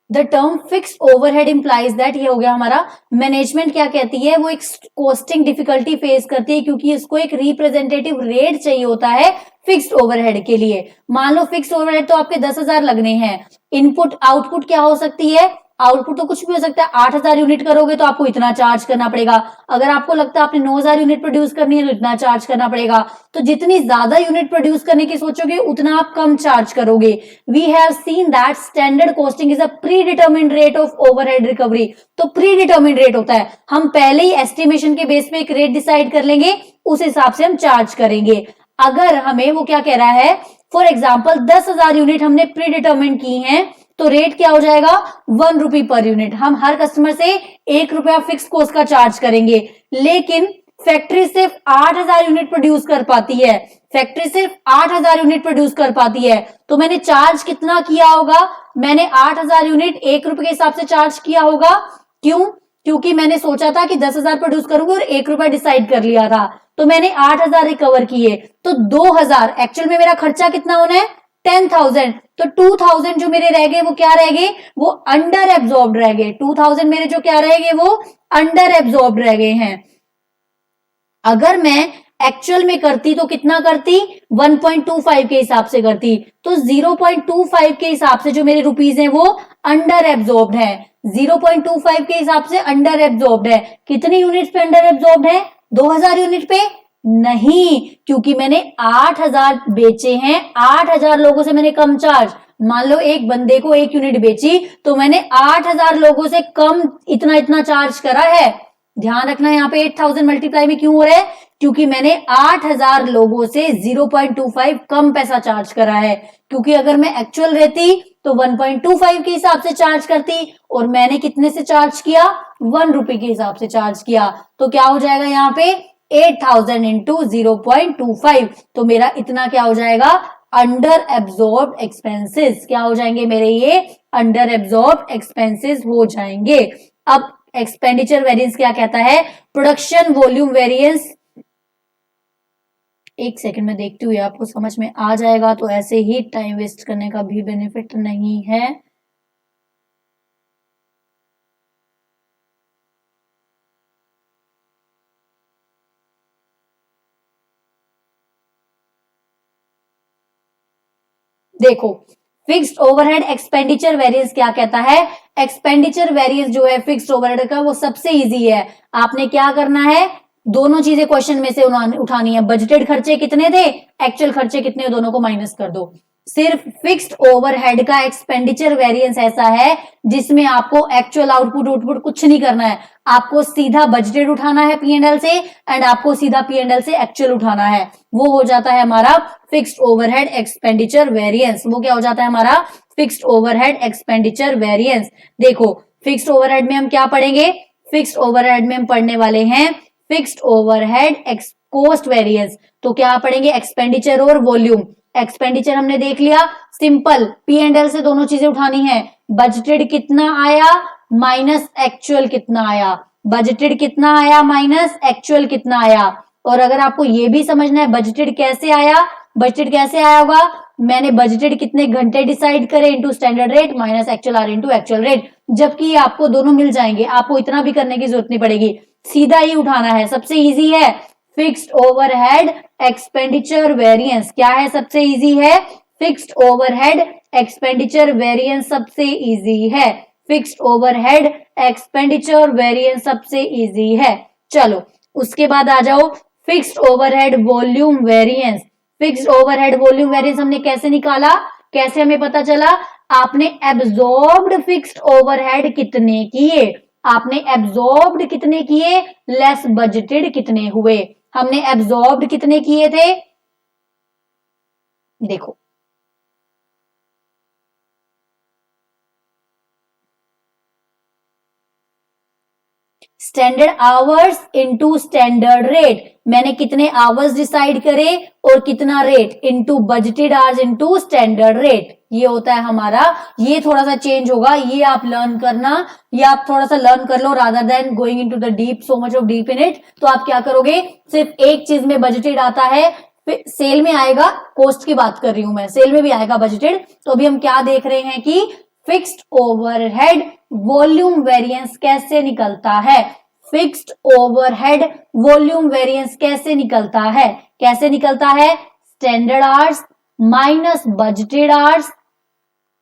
The term fix overhead implies that, ये हो गया हमारा। मैनेजमेंट क्या कहती है, वो एक कॉस्टिंग डिफिकल्टी फेस करती है क्योंकि इसको एक रिप्रेजेंटेटिव रेट चाहिए होता है फिक्स्ड ओवरहेड के लिए। मान लो फिक्स्ड ओवरहेड तो आपके 10,000 लगने हैं, इनपुट आउटपुट क्या हो सकती है? आउटपुट तो कुछ भी हो सकता है। 8,000 यूनिट करोगे तो आपको इतना चार्ज करना पड़ेगा, अगर आपको लगता है आपने 9,000 यूनिट प्रोड्यूस करनी है तो इतना चार्ज करना पड़ेगा। तो जितनी ज्यादा यूनिट प्रोड्यूस करने की सोचोगे उतना आप कम चार्ज करोगे। We have seen that standard costing is a predetermined rate of overhead recovery. तो प्री डिटर्मिन्ड रेट होता है, हम पहले ही एस्टिमेशन के बेस पे एक रेट डिसाइड कर लेंगे, उस हिसाब से हम चार्ज करेंगे। अगर हमें वो क्या कह रहा है, फॉर एग्जाम्पल 10,000 यूनिट हमने प्री डिटर्मिन की हैं तो रेट क्या हो जाएगा? 1 रुपी पर यूनिट। हम हर कस्टमर से 1 रुपया फिक्स कॉस्ट का चार्ज करेंगे। लेकिन फैक्ट्री सिर्फ 8,000 यूनिट प्रोड्यूस कर पाती है, फैक्ट्री सिर्फ 8,000 यूनिट प्रोड्यूस कर पाती है, तो मैंने चार्ज कितना किया होगा? मैंने 8,000 यूनिट 1 रुपए के हिसाब से चार्ज किया होगा। क्यों? क्योंकि मैंने सोचा था कि 10,000 प्रोड्यूस करूंगा और 1 रुपया डिसाइड कर लिया था, तो मैंने 8,000 रिकवर किए, तो 2,000 एक्चुअल में मेरा खर्चा कितना होना है? 10,000। तो 2,000 जो मेरे रह गए वो क्या रह गए? वो अंडर एब्जॉर्ब रह गए। 2,000 मेरे जो क्या रह गए? वो अंडर एब्जॉर्ब रह गए हैं। अगर मैं एक्चुअल में करती तो कितना करती? 1.25 के हिसाब से करती, तो 0.25 के हिसाब से जो मेरे रुपीज हैं वो अंडर एब्जॉर्ब्ड है, 0.25 के हिसाब से अंडर एब्जॉर्ब्ड है। कितनी यूनिट पे अंडर एब्जॉर्ब्ड है? 2000 यूनिट पे नहीं, क्योंकि मैंने 8000 बेचे हैं, 8000 लोगों से मैंने कम चार्ज। मान लो एक बंदे को 1 यूनिट बेची तो मैंने 8000 लोगों से कम इतना इतना चार्ज करा है। ध्यान रखना यहाँ पे 8000 मल्टीप्लाई में क्यों हो रहा है? क्योंकि मैंने 8000 लोगों से 0.25 कम पैसा चार्ज करा है। क्योंकि अगर मैं एक्चुअल रहती तो 1.25 के हिसाब से चार्ज करती, और मैंने कितने से चार्ज किया? 1 रुपए के हिसाब से चार्ज किया। तो क्या हो जाएगा यहाँ पे? 8000 इंटू 0.25, तो मेरा इतना क्या हो जाएगा? Under absorb expenses. क्या हो जाएंगे मेरे? ये अंडर एब्जॉर्ब एक्सपेंसेस हो जाएंगे। अब एक्सपेंडिचर वेरिएंस क्या कहता है? Production volume variance. एक सेकंड में देखती हूँ, आपको समझ में आ जाएगा, तो ऐसे ही टाइम वेस्ट करने का भी बेनिफिट नहीं है। देखो, फिक्स्ड ओवरहेड एक्सपेंडिचर वेरिएंस क्या कहता है? एक्सपेंडिचर वेरिएंस जो है फिक्स्ड ओवरहेड का, वो सबसे इजी है। आपने क्या करना है? दोनों चीजें क्वेश्चन में से उठानी है। बजटेड खर्चे कितने थे, एक्चुअल खर्चे कितने, दोनों को माइनस कर दो। सिर्फ फिक्स्ड ओवरहेड का एक्सपेंडिचर वेरिएंस ऐसा है जिसमें आपको एक्चुअल आउटपुट कुछ नहीं करना है। आपको सीधा बजटेड उठाना है P&L से, एंड आपको सीधा P&L से एक्चुअल उठाना है। वो हो जाता है हमारा फिक्स्ड ओवरहेड एक्सपेंडिचर वेरिएंस। वो क्या हो जाता है हमारा? Fixed overhead expenditure variance. देखो, फिक्स्ड ओवरहेड में हम क्या पढ़ेंगे? फिक्स्ड ओवरहेड में हम पढ़ने वाले हैं फिक्स्ड ओवरहेड कॉस्ट वेरिएंस। तो क्या पढ़ेंगे? एक्सपेंडिचर और वॉल्यूम। एक्सपेंडिचर हमने देख लिया, सिंपल P&L से दोनों चीजें उठानी है। बजटेड कितना आया माइनस एक्चुअल कितना आया, बजटेड कितना आया माइनस एक्चुअल कितना आया। और अगर आपको ये भी समझना है बजटेड कैसे आया, बजटेड कैसे आया होगा? मैंने बजटेड कितने घंटे डिसाइड करे into standard rate minus actual hour into actual rate. जबकि आपको दोनों मिल जाएंगे, आपको इतना भी करने की जरूरत नहीं पड़ेगी, सीधा ही उठाना है। सबसे इजी है फिक्स्ड ओवरहेड एक्सपेंडिचर वेरिएंस। क्या है? सबसे इजी है फिक्स्ड ओवरहेड एक्सपेंडिचर वेरिएंस। सबसे इजी है फिक्स्ड ओवरहेड एक्सपेंडिचर वेरिएंस, सबसे इजी है। चलो उसके बाद आ जाओ fixed overhead volume variance. Fixed overhead volume variance हमने कैसे निकाला? कैसे हमें पता चला? आपने एब्जॉर्ब्ड फिक्स्ड ओवरहेड कितने किए, आपने एब्जॉर्ब्ड कितने किए, लेस बजटेड कितने हुए। हमने एब्जॉर्ब्ड कितने किए थे? देखो, standard hours into standard rate. मैंने कितने आवर्स डिसाइड करे और कितना rate, into budgeted hours into standard rate. ये होता है हमारा। ये थोड़ा सा चेंज होगा, ये आप लर्न करना, ये आप थोड़ा सा लर्न कर लो rather than going into the deep, so much of deep in it. तो आप क्या करोगे? सिर्फ एक चीज में बजटेड आता है, सेल में आएगा, कोस्ट की बात कर रही हूं मैं, सेल में भी आएगा बजटेड। तो अभी हम क्या देख रहे हैं कि फिक्स्ड ओवरहेड वॉल्यूम वेरिएंस कैसे निकलता है। फिक्स्ड ओवरहेड वॉल्यूम वेरिएंस कैसे निकलता है? कैसे निकलता है? Standard hours minus budgeted hours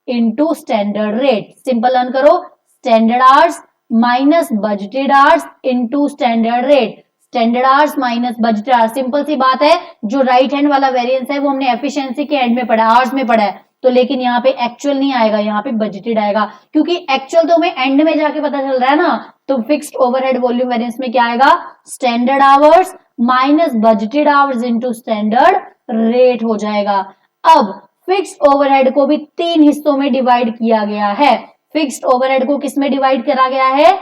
into standard rate. Simple learn करो, standard hours minus budgeted hours into standard rate. Standard hours minus budgeted hours, simple सी बात है। जो राइट हैंड वाला वेरिएंस है वो हमने एफिशिएंसी के एंड में पढ़ा, आवर्स में पढ़ा है। तो लेकिन यहाँ पे एक्चुअल नहीं आएगा, यहाँ पे बजटेड आएगा, क्योंकि एक्चुअल तो हमें एंड में जाके पता चल रहा है ना। तो फिक्स्ड ओवरहेड वॉल्यूम वेरिएंस में क्या आएगा? Standard hours minus budgeted hours into standard rate हो जाएगा। अब फिक्स्ड ओवरहेड को भी 3 हिस्सों में डिवाइड किया गया है। फिक्स्ड ओवरहेड को किस में डिवाइड करा गया है?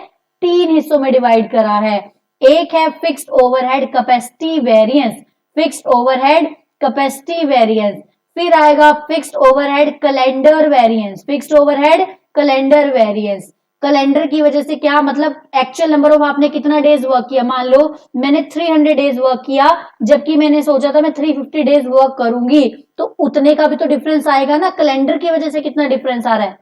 3 हिस्सों में डिवाइड करा है। एक है fixed overhead capacity variance, fixed overhead capacity variance. फिर आएगा fixed overhead calendar variance, fixed overhead calendar variance. Calendar की वजह से क्या मतलब? एक्चुअल नंबर ऑफ आपने कितना डेज वर्क किया। मान लो मैंने 300 डेज वर्क किया, जबकि मैंने सोचा था मैं 350 डेज वर्क करूंगी, तो उतने का भी तो डिफरेंस आएगा ना। कैलेंडर की वजह से कितना डिफरेंस आ रहा है,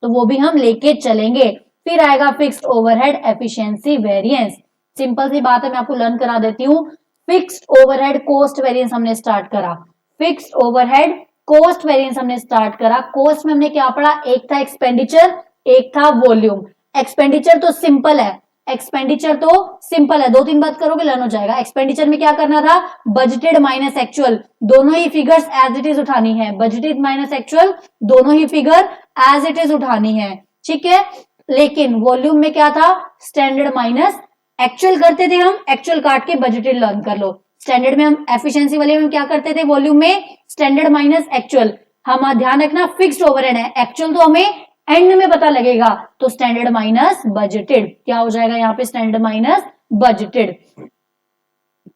तो वो भी हम लेके चलेंगे। फिर आएगा fixed overhead efficiency variance. Simple सी बात है, मैं आपको लर्न करा देती हूँ। फिक्स्ड ओवरहेड कॉस्ट वेरिएंस हमने स्टार्ट करा, फिक्स्ड ओवरहेड कॉस्ट वेरिएंस हमने स्टार्ट करा। कॉस्ट में हमने क्या पढ़ा? एक था एक्सपेंडिचर, एक था वॉल्यूम। एक्सपेंडिचर तो सिंपल है, एक्सपेंडिचर तो सिंपल है, 2-3 बात करोगे लर्न हो जाएगा। एक्सपेंडिचर में क्या करना था, बजटेड माइनस एक्चुअल, दोनों ही फिगर्स एज इट इज उठानी है, बजटेड माइनस एक्चुअल दोनों ही फिगर एज इट इज उठानी है, ठीक है। लेकिन वॉल्यूम में क्या था, स्टैंडर्ड माइनस एक्चुअल करते थे हम, एक्चुअल काट के बजटेड लर्न कर लो। स्टैंडर्ड में हम एफिशिएंसी वाले में क्या करते थे, वॉल्यूम में स्टैंडर्ड माइनस एक्चुअल। हम ध्यान रखना फिक्स्ड ओवरहेड है, एक्चुअल तो हमें एंड में पता लगेगा, तो स्टैंडर्ड माइनस बजटेड क्या हो जाएगा यहाँ पे, स्टैंडर्ड माइनस बजटेड।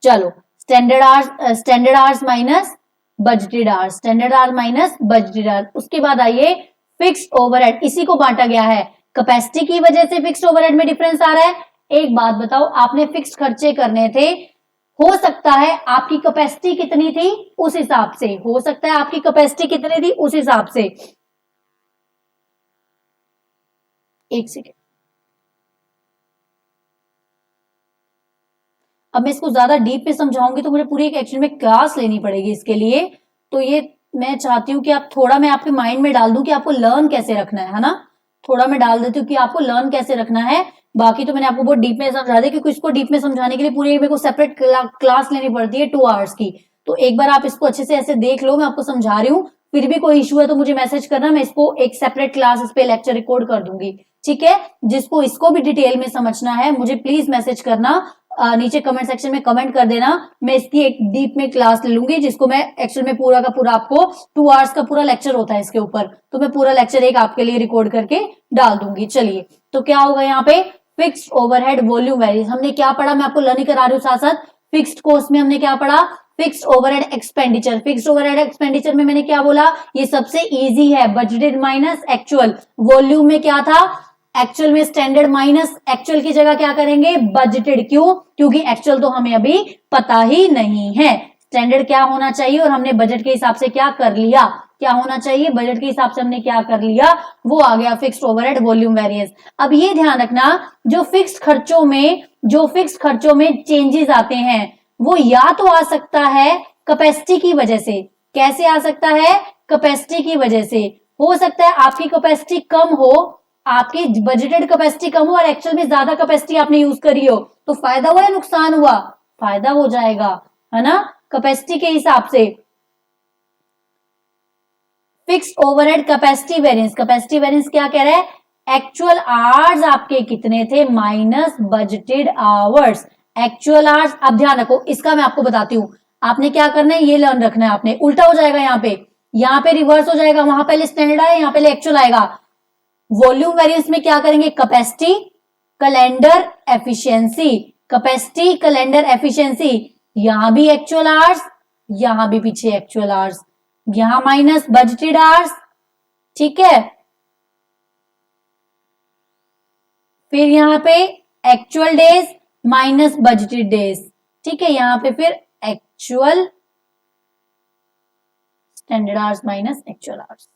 चलो standard hours minus budgeted hours, standard hours minus budgeted hours. उसके बाद आइए फिक्स्ड ओवरहेड, इसी को बांटा गया है, कैपेसिटी की वजह से फिक्स्ड ओवरहेड में डिफरेंस आ रहा है। एक बात बताओ, आपने फिक्स्ड खर्चे करने थे, हो सकता है आपकी कैपेसिटी कितनी थी उस हिसाब से, हो सकता है आपकी कैपेसिटी कितनी थी उस हिसाब से। एक सेकेंड, अब मैं इसको ज्यादा डीप पे समझाऊंगी तो मुझे पूरी एक एक्चुअल में क्लास लेनी पड़ेगी इसके लिए। तो ये मैं चाहती हूँ कि आप थोड़ा, मैं आपके माइंड में डाल दूं कि आपको लर्न कैसे रखना है ना, थोड़ा मैं डाल देती हूँ कि आपको लर्न कैसे रखना है। बाकी तो मैंने आपको बहुत डीप में समझा दिया, क्योंकि इसको डीप में समझाने के लिए पूरी मेरे को सेपरेट क्लास लेनी पड़ती है 2 आवर्स की। तो एक बार आप इसको अच्छे से ऐसे देख लो, मैं आपको समझा रही हूँ, फिर भी कोई इशू है तो मुझे मैसेज करना, मैं इसको एक सेपरेट क्लास इस पे लेक्चर रिकॉर्ड कर दूंगी, ठीक है। जिसको इसको भी डिटेल में समझना है मुझे प्लीज मैसेज करना, नीचे कमेंट सेक्शन में कमेंट कर देना, मैं इसकी एक डीप में क्लास ले लूंगी, जिसको मैं एक्चुअल में पूरा का पूरा आपको 2 आवर्स का पूरा लेक्चर होता है इसके ऊपर, तो मैं पूरा लेक्चर एक आपके लिए रिकॉर्ड करके डाल दूंगी। चलिए, तो क्या होगा यहाँ पे, फिक्स्ड ओवरहेड वॉल्यूम वेरिएंस हमने क्या पढ़ा, मैं आपको लर्निंग करा रही हूँ साथ साथ। फिक्स्ड कॉस्ट में हमने क्या पढ़ा, fixed overhead expenditure. Fixed overhead expenditure में मैंने क्या बोला, ये सबसे इजी है, बजटेड माइनस एक्चुअल। वॉल्यूम में क्या था, एक्चुअल में स्टैंडर्ड माइनस एक्चुअल की जगह क्या करेंगे, बजटेड। क्यों, क्योंकि एक्चुअल तो हमें अभी पता ही नहीं है, स्टैंडर्ड क्या होना चाहिए और हमने बजट के हिसाब से क्या कर लिया, क्या होना चाहिए, बजट के हिसाब से हमने क्या कर लिया, वो आ गया फिक्स्ड ओवरहेड वॉल्यूम वेरिएंस। अब ये ध्यान रखना, जो फिक्स्ड खर्चों में चेंजेस आते हैं वो या तो आ सकता है कैपेसिटी की वजह से, कैसे आ सकता है, कैपेसिटी की वजह से। हो सकता है आपकी कैपेसिटी कम हो, आपकी बजटेड कैपेसिटी कम हो और एक्चुअल में ज्यादा कैपेसिटी आपने यूज करी हो, तो फायदा हुआ या नुकसान हुआ, फायदा हो जाएगा, है ना, कैपेसिटी के हिसाब से। Fixed overhead capacity variance, capacity variance क्या कह रहा है, एक्चुअल आवर्स आपके कितने थे minus budgeted hours, actual hours. अब ध्यान रखो, इसका मैं आपको बताती हूँ, आपने क्या करना है, ये लर्न रखना है आपने, उल्टा हो जाएगा यहाँ पे रिवर्स हो जाएगा, वहां पहले स्टैंडर्ड आया, यहाँ पहले एक्चुअल आएगा। वॉल्यूम वेरिएंस में क्या करेंगे, capacity calendar efficiency, capacity calendar efficiency, यहां भी एक्चुअल आवर्स, यहां भी पीछे एक्चुअल आवर्स, यहां माइनस बजटेड आवर्स, ठीक है। फिर यहां पे actual days minus budgeted days, ठीक है। यहां पे फिर actual standard hours minus actual hours,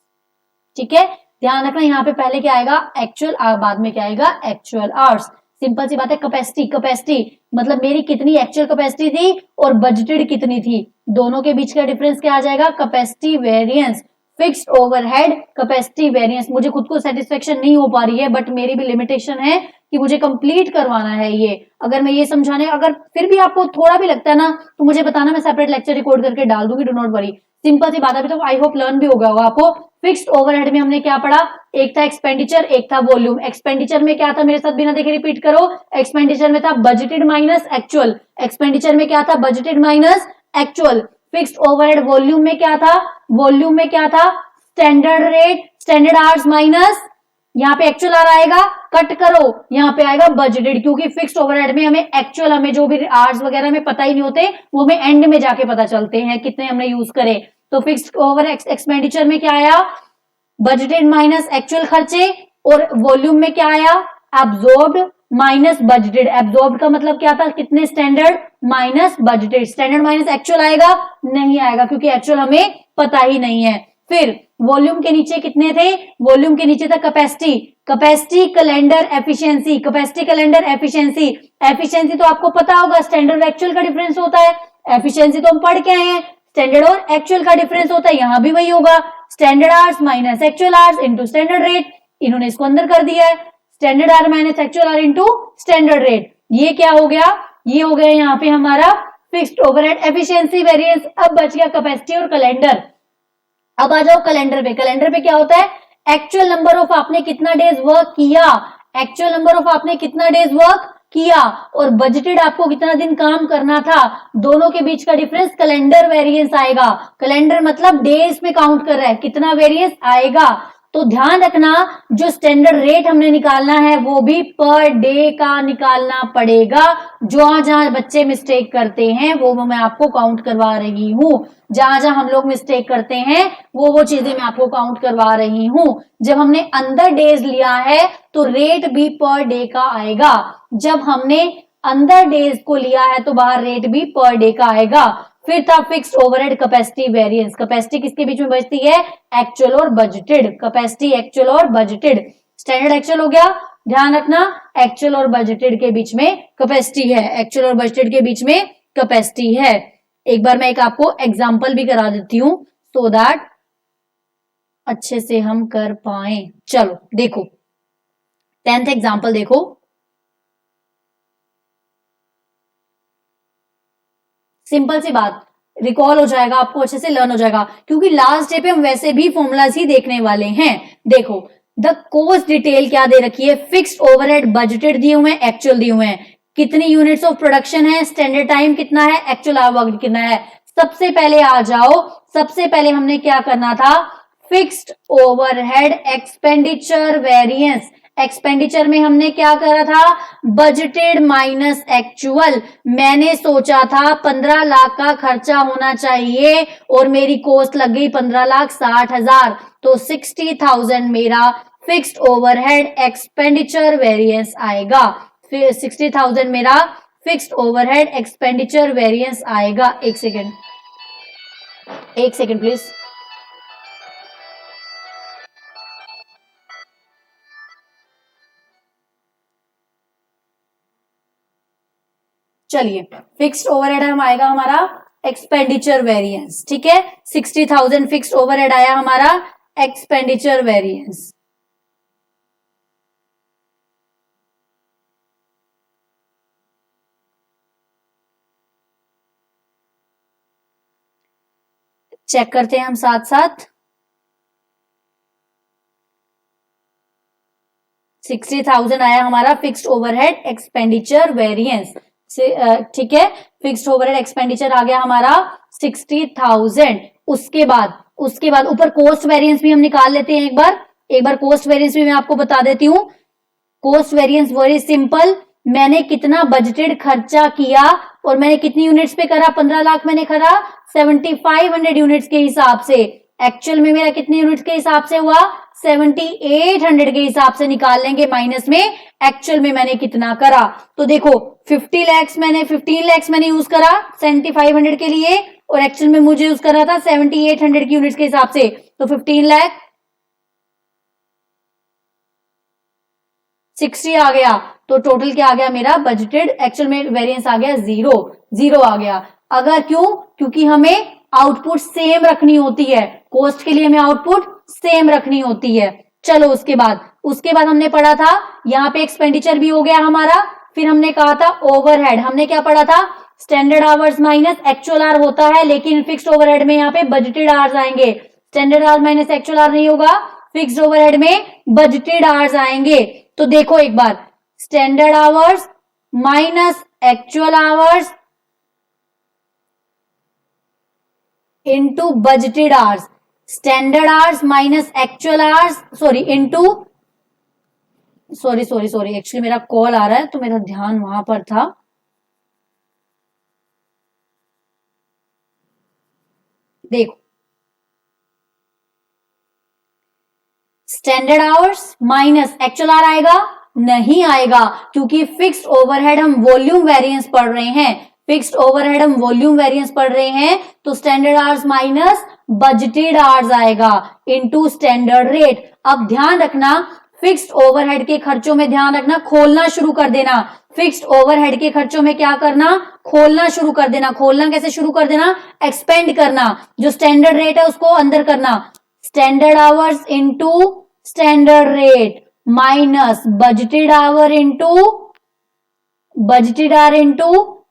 ठीक है। ध्यान रखना, यहाँ पे पहले क्या आएगा, एक्चुअल, बाद में क्या आएगा, एक्चुअल आवर्स। सिंपल सी बात है, कैपेसिटी मतलब मेरी कितनी एक्चुअल कैपेसिटी थी और बजटेड कितनी थी, दोनों के बीच का डिफरेंस क्या आ जाएगा, capacity variance. Fixed overhead capacity variance, मुझे खुद को सेटिस्फेक्शन नहीं हो पा रही है, बट मेरी भी लिमिटेशन है कि मुझे कंप्लीट करवाना है ये। अगर मैं ये समझाने, अगर फिर भी आपको थोड़ा भी लगता है ना, तो मुझे बताना, मैं सेपरेट लेक्चर रिकॉर्ड करके डाल दूंगी, डू नॉट वरी। सिंपल सी बात है, तो आई होप लर्न भी होगा आपको। फिक्स्ड ओवरहेड में हमने क्या पढ़ा, एक था एक्सपेंडिचर, एक था वॉल्यूम। एक्सपेंडिचर में क्या था, मेरे साथ बिना देखे रिपीट करो, एक्सपेंडिचर में था बजटेड माइनस एक्चुअल, एक्सपेंडिचर में क्या था, budgeted minus actual. Fixed overhead volume में क्या था, वॉल्यूम में क्या था, standard rate, standard hours minus, यहाँ पे एक्चुअल आर आएगा, कट करो, यहाँ पे आएगा बजटेड, क्योंकि फिक्स्ड ओवरहेड में हमें एक्चुअल, हमें जो भी आवर्स वगैरह में पता ही नहीं होते, वो हमें एंड में जाके पता चलते हैं कितने हमने यूज करे। तो फिक्स्ड ओवर एक्सपेंडिचर में क्या आया, बजटेड माइनस एक्चुअल खर्चे, और वॉल्यूम में क्या आया, एब्जॉर्ब्ड माइनस बजटेड। एब्जॉर्ब्ड का मतलब क्या था, कितने standard minus budgeted, standard minus actual आएगा, नहीं आएगा, क्योंकि एक्चुअल हमें पता ही नहीं है। फिर वॉल्यूम के नीचे कितने थे, वॉल्यूम के नीचे था capacity, capacity calendar efficiency, capacity calendar efficiency. Efficiency तो आपको पता होगा, स्टैंडर्ड एक्चुअल का डिफरेंस होता है, एफिशिएंसी तो हम पढ़ के आए हैं, स्टैंडर्ड और एक्चुअल का डिफरेंस होता है, यहां भी वही होगा, standard hours minus actual hours into standard rate. इन्होंने इसको अंदर कर दिया है, standard hour minus actual hour into standard rate. ये क्या हो गया, ये हो गया यहाँ पे हमारा फिक्स्ड ओवरहेड एफिशिएंसी वेरिएंस। अब बच गया कैपेसिटी और कैलेंडर। अब आ जाओ कैलेंडर पे। कैलेंडर पे क्या होता है, एक्चुअल नंबर ऑफ आपने कितना डेज वर्क किया, एक्चुअल नंबर ऑफ आपने कितना डेज वर्क किया और बजटेड आपको कितना दिन काम करना था, दोनों के बीच का डिफरेंस कैलेंडर वेरिएंस आएगा। कैलेंडर मतलब डेज में काउंट कर रहा है, कितना वेरिएंस आएगा। तो ध्यान रखना जो स्टैंडर्ड रेट हमने निकालना है वो भी पर डे का निकालना पड़ेगा। जहां जहां बच्चे मिस्टेक करते हैं वो मैं आपको काउंट करवा रही हूं, जहां जहां हम लोग मिस्टेक करते हैं वो चीजें मैं आपको काउंट करवा रही हूं। जब हमने अंदर डेज लिया है तो रेट भी पर डे का आएगा, जब हमने अंदर डेज को लिया है तो बाहर रेट भी पर डे का आएगा। फिर था fixed overhead capacity variance. Capacity किसके बीच में बचती है, एक्चुअल और बजटेड। कैपेसिटी एक्चुअल और बजटेड, स्टैंडर्ड एक्चुअल हो गया, ध्यान रखना एक्चुअल और बजटेड के बीच में कैपेसिटी है, एक्चुअल और बजटेड के बीच में कैपेसिटी है। एक बार मैं एक आपको एग्जांपल भी करा देती हूं सो दैट अच्छे से हम कर पाए। चलो देखो 10th एग्जांपल देखो, सिंपल सी बात, रिकॉल हो जाएगा आपको, अच्छे से लर्न हो जाएगा, क्योंकि लास्ट डे पे हम वैसे भी फॉर्मूलाज ही देखने वाले हैं। देखो द कॉस्ट डिटेल क्या दे रखी है, फिक्स्ड ओवरहेड बजटेड दिए हुए हैं, एक्चुअल दिए हुए हैं, कितनी यूनिट्स ऑफ प्रोडक्शन है, स्टैंडर्ड टाइम कितना है, एक्चुअल आवर कितना है। सबसे पहले आ जाओ, सबसे पहले हमने क्या करना था, fixed overhead expenditure variance. Expenditure में हमने क्या करा था, बजटेड माइनस एक्चुअल। मैंने सोचा था 15 लाख का खर्चा होना चाहिए और मेरी कॉस्ट लग गई 15,60,000, तो 60,000 मेरा फिक्स्ड ओवरहेड एक्सपेंडिचर वेरिएंस आएगा। फिर 60,000 मेरा फिक्स्ड ओवरहेड एक्सपेंडिचर वेरिएंस आएगा। एक सेकेंड प्लीज। चलिए फिक्स्ड ओवरहेड हम आएगा हमारा एक्सपेंडिचर वेरिएंस, ठीक है, 60,000 फिक्स्ड ओवरहेड आया हमारा एक्सपेंडिचर वेरिएंस। चेक करते हैं हम साथ साथ। 60,000 आया हमारा फिक्स्ड ओवरहेड एक्सपेंडिचर वेरिएंस, ठीक है, फिक्स्ड ओवरहेड एक्सपेंडिचर आ गया हमारा 60,000। उसके बाद ऊपर कॉस्ट वेरिएंस भी हम निकाल लेते हैं एक बार कॉस्ट वेरिएंस भी मैं आपको बता देती हूँ। कॉस्ट वेरिएंस वेरी सिंपल, मैंने कितना बजटेड खर्चा किया और मैंने कितनी यूनिट्स पे करा, 15 लाख मैंने करा 7500 यूनिट्स के हिसाब से। एक्चुअल में मेरा कितने यूनिट्स के हिसाब से हुआ, 7800 के हिसाब से निकाल लेंगे माइनस में एक्चुअल में मैंने कितना करा। तो देखो 15 लाख मैंने यूज करा 7500 के लिए और एक्चुअल में मुझे यूज करा था 7800 की यूनिट्स के हिसाब से, तो 15 लाख 60 आ गया, तो टोटल क्या आ गया मेरा बजटेड, एक्चुअल में वेरिएंस आ गया जीरो आ गया। अगर क्योंकि हमें आउटपुट सेम रखनी होती है, कॉस्ट के लिए हमें आउटपुट सेम रखनी होती है। चलो उसके बाद हमने पढ़ा था यहाँ पे एक्सपेंडिचर भी हो गया हमारा, फिर हमने कहा था ओवरहेड, हमने क्या पढ़ा था, standard hours minus actual hour होता है, लेकिन फिक्स्ड ओवरहेड में यहाँ पे बजटेड आवर्स आएंगे। Standard hour minus actual hour नहीं होगा, फिक्स्ड ओवरहेड में बजटेड आवर्स आएंगे। तो देखो एक बार, standard hours minus actual hours into budgeted hours, standard hours minus actual hours sorry into sorry actually मेरा कॉल आ रहा है तो मेरा ध्यान वहां पर था। देखो standard hours minus actual our आएगा, नहीं आएगा, क्योंकि फिक्स्ड ओवरहेड हम वॉल्यूम वेरिएंस पढ़ रहे हैं, फिक्स्ड ओवरहेड हम वॉल्यूम वेरिएंस पढ़ रहे हैं, तो standard hours minus budgeted hours आएगा इनटू स्टैंडर्ड रेट। अब ध्यान रखना फिक्स्ड ओवरहेड के खर्चों में ध्यान रखना, खोलना शुरू कर देना, फिक्स्ड ओवरहेड के खर्चों में क्या करना, खोलना शुरू कर देना। खोलना कैसे शुरू कर देना, एक्सपेंड करना, जो स्टैंडर्ड रेट है उसको अंदर करना, standard hours into standard rate minus budgeted our into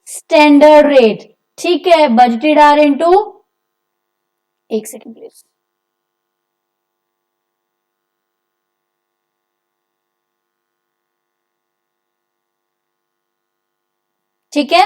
standard rate. ठीक है, बजटेड आवर इंटू, एक सेकेंड प्लीज, ठीक है।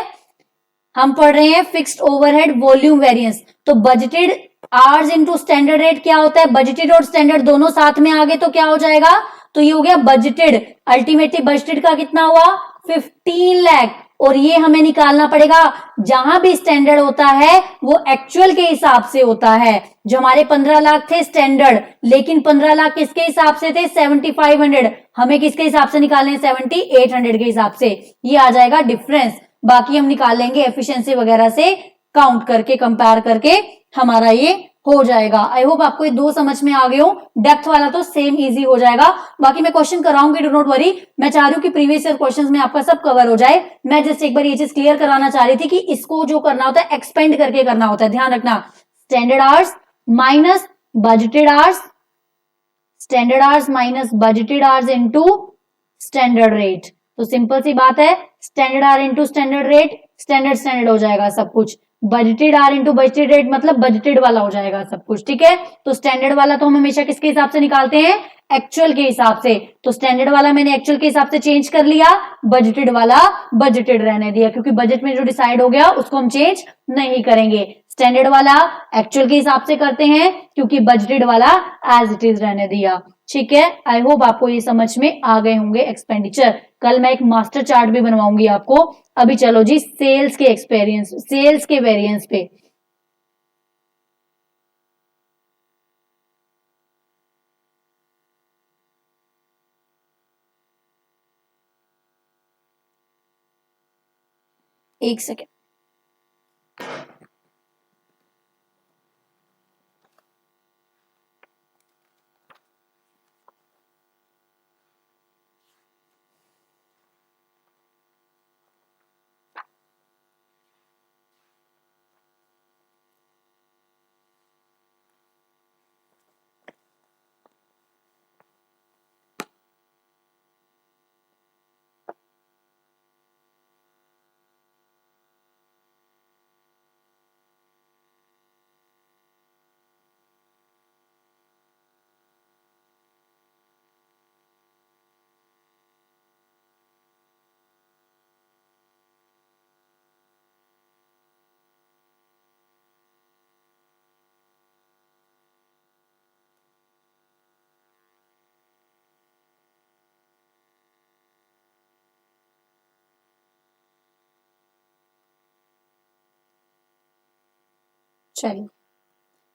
हम पढ़ रहे हैं फिक्स्ड ओवरहेड वॉल्यूम वेरिएंस। तो budgeted hours into standard rate क्या होता है, बजटेड और स्टैंडर्ड दोनों साथ में आ गए तो क्या हो जाएगा, तो ये हो गया बजटेड। अल्टीमेटली बजटेड का कितना हुआ, 15 लाख, और ये हमें निकालना पड़ेगा। जहां भी स्टैंडर्ड होता है वो एक्चुअल के हिसाब से होता है। जो हमारे 15 लाख थे स्टैंडर्ड, लेकिन 15 लाख किसके हिसाब से थे, 7500। हमें किसके हिसाब से निकालने, 7800 के हिसाब से। ये आ जाएगा डिफरेंस। बाकी हम निकाल लेंगे एफिशिएंसी वगैरह से काउंट करके, कंपेयर करके हमारा ये हो जाएगा। आई होप आपको ये दो समझ में आ गए हो। डेप्थ वाला तो सेम इजी हो जाएगा। बाकी मैं क्वेश्चन कराऊंगी, डू नॉट वरी। मैं चाह रही हूँ कि प्रीवियस ईयर क्वेश्चंस में आपका सब कवर हो जाए। मैं जस्ट एक बार ये चीज क्लियर कराना चाह रही थी कि इसको जो करना होता है एक्सपेंड करके करना होता है। ध्यान रखना, standard hours minus budgeted hours, standard hours minus budgeted hours into standard rate. तो सिंपल सी बात है, standard hour into standard rate, standard standard हो जाएगा सब कुछ। Budgeted hour into budgeted rate मतलब बजटेड वाला हो जाएगा सब कुछ। ठीक है, तो स्टैंडर्ड वाला तो हम हमेशा किसके हिसाब से निकालते हैं, एक्चुअल के हिसाब से। तो स्टैंडर्ड वाला मैंने एक्चुअल के हिसाब से चेंज कर लिया, बजटेड वाला बजटेड रहने दिया, क्योंकि बजट में जो डिसाइड हो गया उसको हम चेंज नहीं करेंगे। स्टैंडर्ड वाला एक्चुअल के हिसाब से करते हैं, क्योंकि बजटेड वाला एज इट इज रहने दिया। ठीक है, आई होप आपको ये समझ में आ गए होंगे एक्सपेंडिचर। कल मैं एक मास्टर चार्ट भी बनवाऊंगी आपको। अभी चलो जी सेल्स के एक्सपीरियंस, सेल्स के वेरिएंस पे। एक सेकेंड, चलिए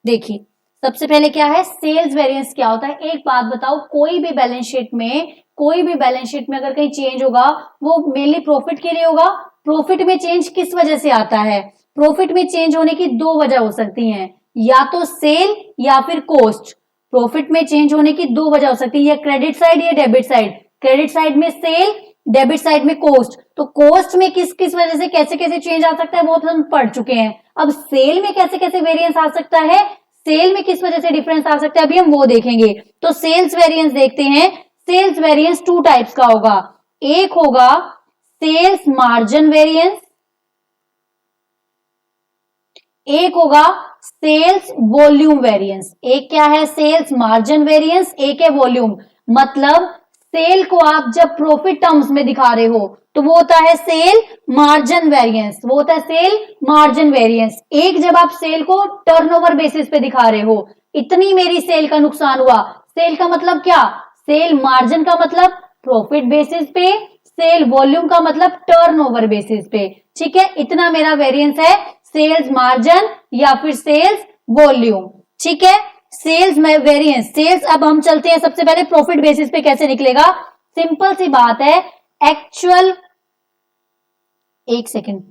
देखिए, सबसे पहले क्या है, सेल्स वेरिएंस क्या होता है। एक बात बताओ, कोई भी बैलेंस शीट में, कोई भी बैलेंस शीट में अगर कहीं चेंज होगा वो मेनली प्रॉफिट के लिए होगा। प्रॉफिट में चेंज किस वजह से आता है, प्रॉफिट में चेंज होने की दो वजह हो सकती हैं, या तो सेल या फिर कॉस्ट। प्रॉफिट में चेंज होने की दो वजह हो सकती है, या क्रेडिट साइड या डेबिट साइड। क्रेडिट साइड में सेल, डेबिट साइड में कॉस्ट। तो कॉस्ट में किस किस वजह से कैसे कैसे चेंज आ सकता है वो तो हम पढ़ चुके हैं। अब सेल में कैसे कैसे वेरिएंस आ सकता है, सेल में किस वजह से डिफरेंस आ सकता है, अभी हम वो देखेंगे। तो सेल्स वेरिएंस देखते हैं। सेल्स वेरिएंस टू टाइप्स का होगा। एक होगा सेल्स मार्जिन वेरिएंस, एक होगा सेल्स वॉल्यूम वेरिएंस। एक क्या है, सेल्स मार्जिन वेरिएंस, एक है वॉल्यूम। मतलब सेल को आप जब प्रॉफिट टर्म्स में दिखा रहे हो तो वो होता है सेल मार्जिन वेरिएंस, वो होता है सेल मार्जिन वेरिएंस। एक जब आप सेल को टर्नओवर बेसिस पे दिखा रहे हो, इतनी मेरी सेल का नुकसान हुआ। सेल का मतलब क्या, सेल मार्जिन का मतलब प्रॉफिट बेसिस पे, सेल वॉल्यूम का मतलब टर्नओवर बेसिस पे। ठीक है, इतना मेरा वेरिएंस है, सेल्स मार्जिन या फिर सेल्स वॉल्यूम। ठीक है, सेल्स में वेरिएंस, सेल्स। अब हम चलते हैं सबसे पहले प्रॉफिट बेसिस पे कैसे निकलेगा। सिंपल सी बात है, एक्चुअल, एक सेकेंड,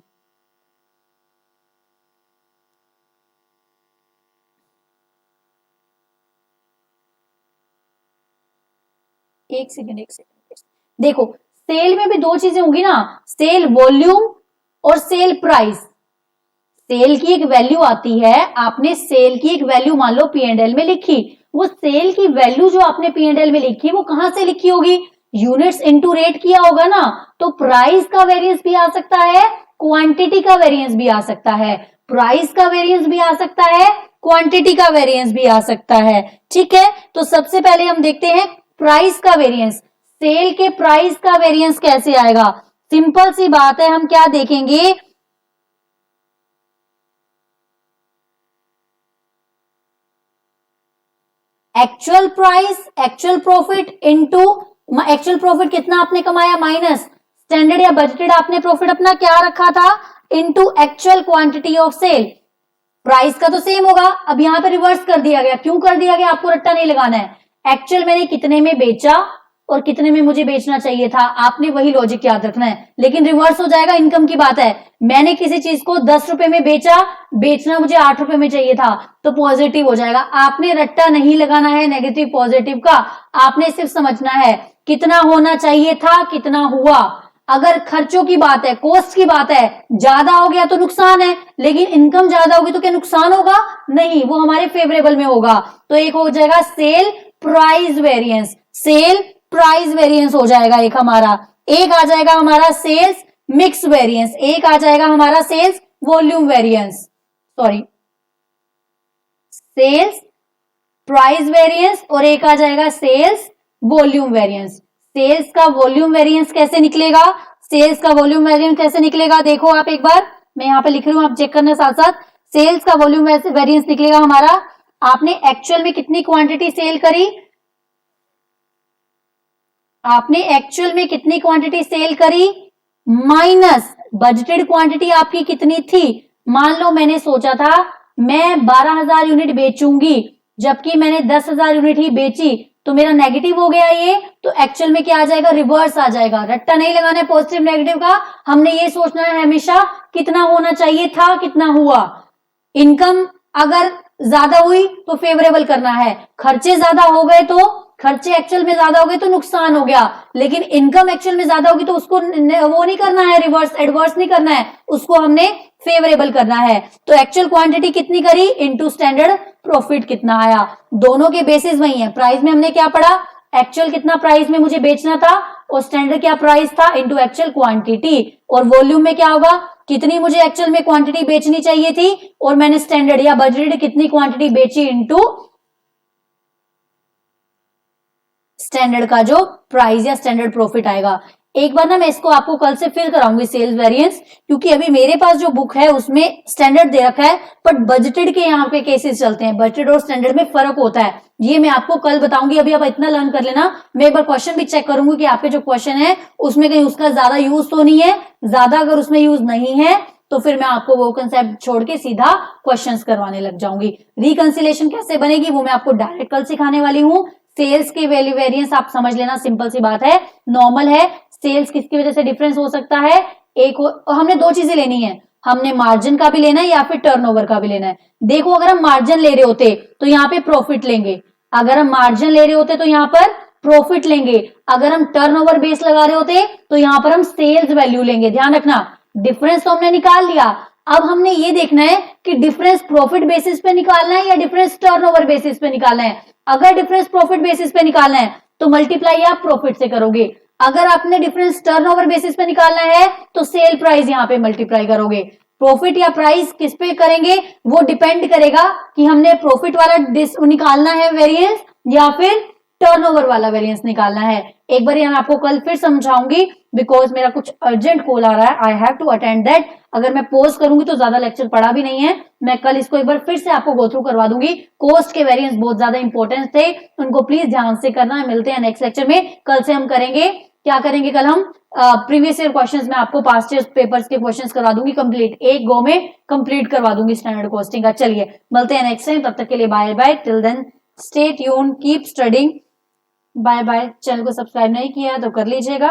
एक सेकेंड, एक सेकेंड। देखो, सेल में भी दो चीजें होंगी ना, सेल वॉल्यूम और सेल प्राइस। सेल की एक वैल्यू आती है, आपने सेल की एक वैल्यू मान लो P&L में लिखी, वो सेल की वैल्यू जो आपने P&L में लिखी वो कहां से लिखी होगी, यूनिट्स इनटू रेट किया होगा ना, तो प्राइस का वेरिएंस भी आ सकता है, क्वांटिटी का वेरिएंस भी आ सकता है, प्राइस का वेरिएंस भी आ सकता है, क्वांटिटी का वेरिएंस भी आ सकता है। ठीक है, तो सबसे पहले हम देखते हैं प्राइस का वेरिएंस, सेल के प्राइस का वेरिएंस कैसे आएगा। सिंपल सी बात है, हम क्या देखेंगे, actual price, actual profit into, actual profit कितना आपने कमाया माइनस स्टैंडर्ड या बजटेड आपने प्रॉफिट अपना क्या रखा था, into actual quantity of sale. Price का तो सेम होगा, अब यहां पे रिवर्स कर दिया गया, क्यों कर दिया गया, आपको रट्टा नहीं लगाना है, एक्चुअल मैंने कितने में बेचा और कितने में मुझे बेचना चाहिए था, आपने वही लॉजिक याद रखना है, लेकिन रिवर्स हो जाएगा, इनकम की बात है, मैंने किसी चीज को 10 रुपए में बेचा, बेचना मुझे 8 रुपए में चाहिए था, तो पॉजिटिव हो जाएगा। आपने रट्टा नहीं लगाना है नेगेटिव पॉजिटिव का, आपने सिर्फ समझना है कितना होना चाहिए था, कितना हुआ। अगर खर्चों की बात है, कॉस्ट की बात है, ज्यादा हो गया तो नुकसान है, लेकिन इनकम ज्यादा होगी तो क्या नुकसान होगा, नहीं, वो हमारे फेवरेबल में होगा। तो एक हो जाएगा sale price variance, sale price variance हो जाएगा एक हमारा, एक आ जाएगा हमारा सेल्स मिक्स वेरिएंस, एक आ जाएगा हमारा sales volume variance, sorry sales price variance, और एक आ जाएगा सेल्स वॉल्यूम वेरिएंस। सेल्स का वॉल्यूम वेरिएंस कैसे निकलेगा, सेल्स का वॉल्यूम वेरिएंस कैसे निकलेगा, देखो आप एक बार, मैं यहां पे लिख रही हूं, आप चेक करना साथ साथ। सेल्स का वॉल्यूम वेरिएंस निकलेगा हमारा, आपने एक्चुअल में कितनी क्वांटिटी सेल करी, आपने एक्चुअल में कितनी क्वांटिटी सेल करी माइनस बजटेड क्वांटिटी आपकी कितनी थी। मान लो मैंने सोचा था मैं 12,000 यूनिट बेचूंगी, जबकि मैंने 10,000 यूनिट ही बेची, तो मेरा नेगेटिव हो गया ये, तो एक्चुअल में क्या आ जाएगा, रिवर्स आ जाएगा। रट्टा नहीं लगाना है पॉजिटिव नेगेटिव का, हमने ये सोचना है हमेशा कितना होना चाहिए था, कितना हुआ। इनकम अगर ज्यादा हुई तो फेवरेबल करना है, खर्चे ज्यादा हो गए तो, खर्चे एक्चुअल में ज्यादा हो गए तो नुकसान हो गया, लेकिन इनकम एक्चुअल में ज्यादा होगी तो उसको वो नहीं करना है, रिवर्स एडवर्स नहीं करना है, उसको हमने फेवरेबल करना है। तो एक्चुअल क्वांटिटी कितनी करी इनटू स्टैंडर्ड प्रॉफिट कितना आया, दोनों के बेसिस वही है। प्राइस में हमने क्या पढ़ा, एक्चुअल कितना प्राइस में मुझे बेचना था, और स्टैंडर्ड क्या प्राइस था इनटू एक्चुअल क्वांटिटी, और वॉल्यूम में क्या होगा, कितनी मुझे एक्चुअल में क्वांटिटी बेचनी चाहिए थी, और मैंने स्टैंडर्ड या बजटेड कितनी क्वांटिटी बेची इनटू स्टैंडर्ड का जो प्राइस या स्टैंडर्ड प्रॉफिट आएगा। एक बार ना मैं इसको आपको कल से फिर कराऊंगी सेल्स वेरिएंस, क्योंकि अभी मेरे पास जो बुक है उसमें स्टैंडर्ड दे रखा है, बट बजटेड के यहाँ पे केसेस चलते हैं, बजटेड और स्टैंडर्ड में फर्क होता है, ये मैं आपको कल बताऊंगी। अभी आप इतना लर्न कर लेना, मैं एक बार क्वेश्चन भी चेक करूंगी कि आपके जो क्वेश्चन है उसमें कहीं उसका ज्यादा यूज तो नहीं है, ज्यादा अगर उसमें यूज नहीं है तो फिर मैं आपको वो कंसेप्ट छोड़ के सीधा क्वेश्चंस करवाने लग जाऊंगी। रिकंसिलेशन कैसे बनेगी वो मैं आपको डायरेक्ट कल सिखाने वाली हूँ। सेल्स के वैल्यू वेरिएंस आप समझ लेना, सिंपल सी बात है, नॉर्मल है। सेल्स किसकी वजह से डिफरेंस हो सकता है, एक हमने दो चीजें लेनी है, हमने मार्जिन का भी लेना है या फिर टर्नओवर का भी लेना है। देखो अगर हम मार्जिन ले रहे होते तो यहाँ पे प्रॉफिट लेंगे, अगर हम मार्जिन ले रहे होते तो यहाँ पर प्रॉफिट लेंगे, अगर हम टर्नओवर बेस लगा रहे होते तो यहाँ पर हम सेल्स वैल्यू लेंगे। ध्यान रखना, डिफरेंस तो हमने निकाल लिया, अब हमने ये देखना है कि डिफरेंस प्रॉफिट बेसिस पे निकालना है या डिफरेंस टर्नओवर बेसिस पे निकालना है। अगर डिफरेंस प्रॉफिट बेसिस पे निकालना है तो मल्टीप्लाई आप प्रॉफिट से करोगे, अगर आपने डिफरेंस टर्नओवर बेसिस पे निकालना है तो सेल प्राइस यहाँ पे मल्टीप्लाई करोगे। प्रॉफिट या प्राइस किस पे करेंगे, वो डिपेंड करेगा कि हमने प्रॉफिट वाला निकालना है वेरिएंस या फिर टर्नओवर वाला वेरिएंस निकालना है। एक बार मैं आपको कल फिर समझाऊंगी, बिकॉज मेरा कुछ अर्जेंट कॉल आ रहा है, I have to attend that. अगर मैं पोज करूंगी तो ज्यादा लेक्चर पढ़ा भी नहीं है, मैं कल इसको एक बार फिर से आपको गो थ्रू करवा दूंगी। कोस्ट के वेरिएंस बहुत ज्यादा इंपॉर्टेंट थे, उनको प्लीज ध्यान से करना। मिलते हैं नेक्स्ट लेक्चर में, कल से हम करेंगे, क्या करेंगे कल हम प्रीवियस ईयर क्वेश्चंस में आपको पास्ट ईयर पेपर्स के क्वेश्चंस करवा दूंगी कंप्लीट, एक गो में कंप्लीट करवा दूंगी स्टैंडर्ड कॉस्टिंग का। चलिए मिलते हैं नेक्स्ट टाइम, तब तक के लिए bye bye, till then stay tuned, keep studying, bye bye. Channel को सब्सक्राइब नहीं किया तो कर लीजिएगा।